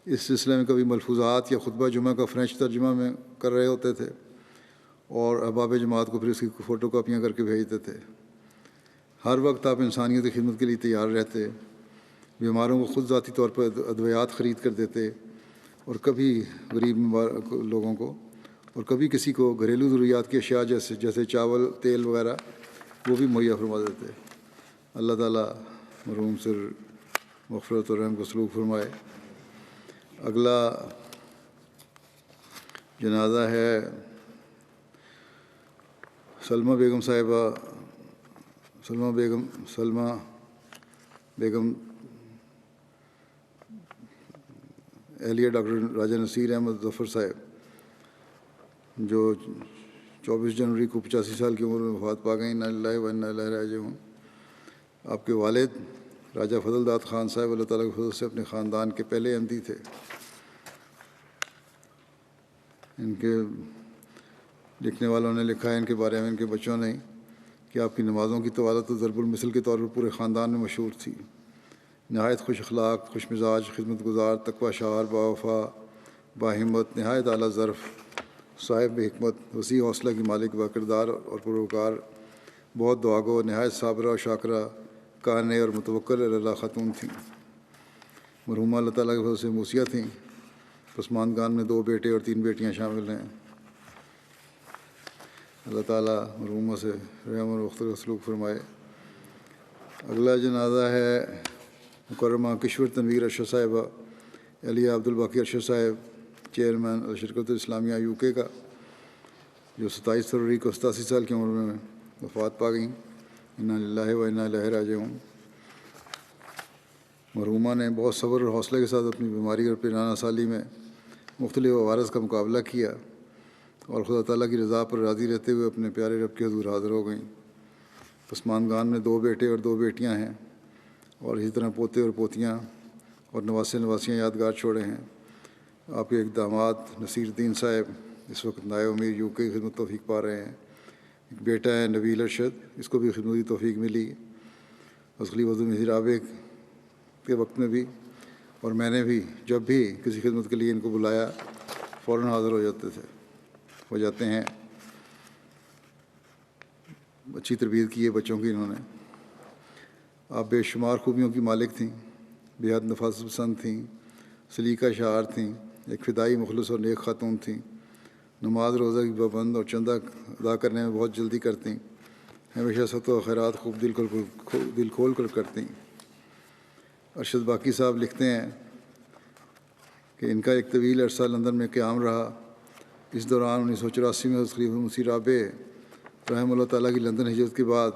اس سلسلے میں کبھی ملفوظات یا خطبہ جمعہ کا فرینچ ترجمہ میں کر رہے ہوتے تھے اور احباب جماعت کو پھر اس کی فوٹو کاپیاں کر کے بھیجتے تھے۔ ہر وقت آپ انسانیت کی خدمت کے لیے تیار رہتے، بیماروں کو خود ذاتی طور پر ادویات خرید کر دیتے اور کبھی غریب لوگوں کو، اور کبھی کسی کو گھریلو ضروریات کی اشیاء جیسے چاول، تیل وغیرہ وہ بھی مہیا فرما دیتے۔ اللہ تعالیٰ مرحوم سے مغفرت اور رحم کو سلوک فرمائے۔ اگلا جنازہ ہے سلمہ بیگم صاحبہ، سلمہ بیگم اہلیہ ڈاکٹر راجہ نصیر احمد ظفر صاحب، جو 24 جنوری کو 85 سال کی عمر میں وفات پا گئیں۔ انا للہ و انا الیہ راجعون۔ آپ کے والد راجہ فضل داد خان صاحب اللہ تعالیٰ کے فضل سے اپنے خاندان کے پہلے احمدی تھے۔ ان کے لکھنے والوں نے لکھا ہے ان کے بارے میں، ان کے بچوں نے، کہ آپ کی نمازوں کی طوالت و ضرب المثل کے طور پر پورے خاندان میں مشہور تھی۔ نہایت خوش اخلاق، خوش مزاج، خدمت گزار، تقوی شعار، باوفا، باہمت، نہایت اعلیٰ ظرف، صاحب حکمت، وسیع حوصلہ کی مالک، باکردار اور پروکار، بہت دعاگو، نہایت صابرہ اور شاکرہ، کانع اور متوکل اللہ خاتون تھیں۔ مرحومہ اللہ تعالیٰ کے فضل سے موسیہ تھیں۔ پسماندگان میں 2 بیٹے اور 3 بیٹیاں شامل ہیں۔ اللہ تعالیٰ مرحومہ سے رحم اور مختلف سلوک فرمائے۔ اگلا جنازہ ہے مکرمہ کشور تنویر ارشد صاحبہ علیہ عبدالباقی ارشد صاحب، چیئرمین الشرکت الاسلامیہ UK کا، جو 27 فروری کو 87 سال کی عمر میں وفات پا گئیں۔ انا للہ و انا الیہ راجعون۔ مرحومہ نے بہت صبر اور حوصلے کے ساتھ اپنی بیماری اور پیرانہ سالی میں مختلف عوارض کا مقابلہ کیا اور خدا تعالیٰ کی رضا پر راضی رہتے ہوئے اپنے پیارے رب کے حضور حاضر ہو گئیں۔ پسماندگان میں 2 بیٹے اور 2 بیٹیاں ہیں، اور اسی طرح پوتے اور پوتیاں اور نواسے نواسیاں یادگار چھوڑے ہیں۔ آپ کے ایک داماد نصیر الدین صاحب اس وقت نائب امیر UK کی خدمت توفیق پا رہے ہیں۔ ایک بیٹا ہے نویل ارشد، اس کو بھی خدمت کی توفیق ملی خلیفہ مسیح رابع کے وقت میں بھی، اور میں نے بھی جب بھی کسی خدمت کے لیے ان کو بلایا فوراً حاضر ہو جاتے ہیں۔ اچھی تربیت کی ہے بچوں کی انہوں نے۔ آپ بے شمار خوبیوں کی مالک تھیں، بے حد نفاست پسند تھیں، سلیقہ شعار تھیں، ایک فدائی مخلص اور نیک خاتون تھیں، نماز روزہ کی پابند اور چندہ ادا کرنے میں بہت جلدی کرتیں، ہمیشہ صدقہ و خیرات خوب دل کھول کر کرتیں۔ ارشد باقی صاحب لکھتے ہیں کہ ان کا ایک طویل عرصہ لندن میں قیام رہا۔ اس دوران 1984 میں خلیفہ مسیح رابع رحمہ اللہ تعالیٰ کی لندن ہجرت کے بعد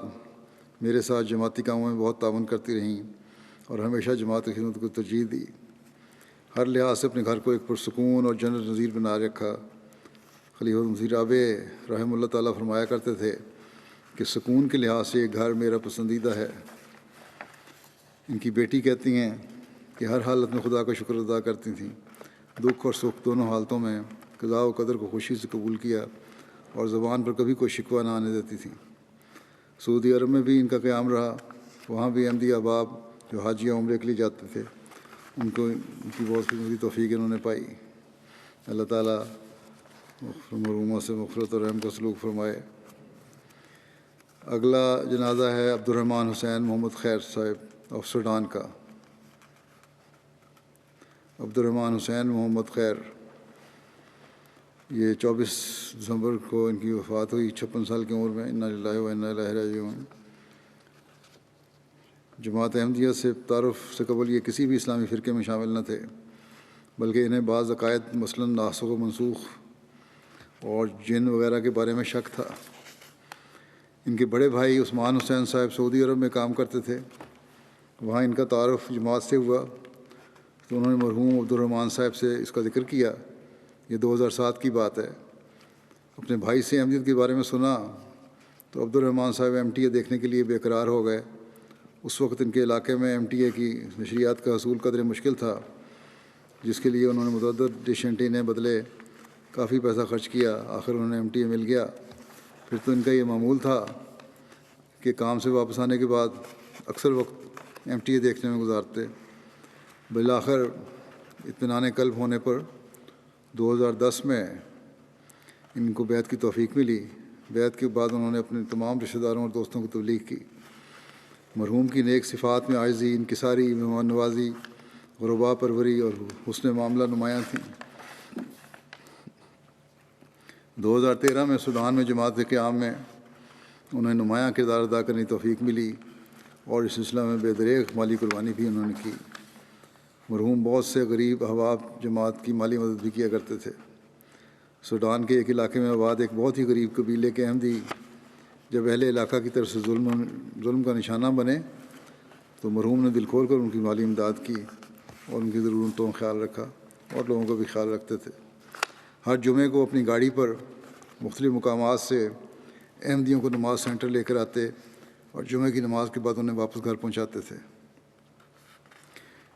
میرے ساتھ جماعتی کاموں میں بہت تعاون کرتی رہیں اور ہمیشہ جماعت کی خدمت کو ترجیح دی۔ ہر لحاظ سے اپنے گھر کو ایک پرسکون اور جنت نظیر بنا رکھا۔ خلیفہ مسیح رابع رحمہ اللہ تعالیٰ فرمایا کرتے تھے کہ سکون کے لحاظ سے یہ گھر میرا پسندیدہ ہے۔ ان کی بیٹی کہتی ہیں کہ ہر حالت میں خدا کا شکر ادا کرتی تھیں، دکھ اور سکھ دونوں حالتوں میں قضاء و قدر کو خوشی سے قبول کیا اور زبان پر کبھی کوئی شکوہ نہ آنے دیتی تھیں۔ سعودی عرب میں بھی ان کا قیام رہا، وہاں بھی احمدی احباب جو حج یا عمرے کے لیے جاتے تھے ان کی بہت خدمت کی توفیق انہوں نے پائی۔ اللہ تعالیٰ مرحومہ سے مغفرت اور رحم کا سلوک فرمائے۔ اگلا جنازہ ہے عبد الرحمن حسین محمد خیر صاحب آف سوڈان کا۔ عبد الرحمن حسین محمد خیر، یہ 24 دسمبر کو ان کی وفات ہوئی 56 سال کی عمر میں۔ انا للہ و انا الیہ راجعون۔ جماعت احمدیہ سے تعارف سے قبل یہ کسی بھی اسلامی فرقے میں شامل نہ تھے، بلکہ انہیں بعض عقائد مثلاً ناسخ و منسوخ اور جن وغیرہ کے بارے میں شک تھا۔ ان کے بڑے بھائی عثمان حسین صاحب سعودی عرب میں کام کرتے تھے، وہاں ان کا تعارف جماعت سے ہوا تو انہوں نے مرحوم عبد الرحمن صاحب سے اس کا ذکر کیا۔ یہ 2007 کی بات ہے۔ اپنے بھائی سے احمدیت کے بارے میں سنا تو عبد الرحمن صاحب MTA دیکھنے کے لیے بے قرار ہو گئے۔ اس وقت ان کے علاقے میں MTA کی نشریات کا حصول قدر مشکل تھا، جس کے لیے انہوں نے متعدد ڈش اینٹینے بدلے، کافی پیسہ خرچ کیا۔ آخر انہوں نے MTA مل گیا۔ پھر تو ان کا یہ معمول تھا کہ کام سے واپس آنے کے بعد اکثر وقت MTA دیکھنے میں گزارتے۔ بالآخر اطمینان قلب ہونے پر 2010 میں ان کو بیعت کی توفیق ملی۔ بیعت کے بعد انہوں نے اپنے تمام رشتہ داروں اور دوستوں کو تبلیغ کی۔ مرحوم کی نیک صفات میں عاجزی، انکساری، مہمان نوازی، غربا پروری اور حسن معاملہ نمایاں تھیں۔ 2013 میں سوڈان میں جماعت قیام میں انہیں نمایاں کردار ادا کرنے کی توفیق ملی اور اس سلسلہ میں بے دریغ مالی قربانی بھی انہوں نے کی۔ مرحوم بہت سے غریب احباب جماعت کی مالی مدد بھی کیا کرتے تھے۔ سوڈان کے ایک علاقے میں آباد ایک بہت ہی غریب قبیلے کے احمدی جب اہل علاقہ کی طرف سے ظلم کا نشانہ بنے تو مرحوم نے دل کھول کر ان کی مالی امداد کی اور ان کی ضرورتوں کا خیال رکھا اور لوگوں کا بھی خیال رکھتے تھے۔ ہر جمعے کو اپنی گاڑی پر مختلف مقامات سے احمدیوں کو نماز سینٹر لے کر آتے اور جمعے کی نماز کے بعد انہیں واپس گھر پہنچاتے تھے۔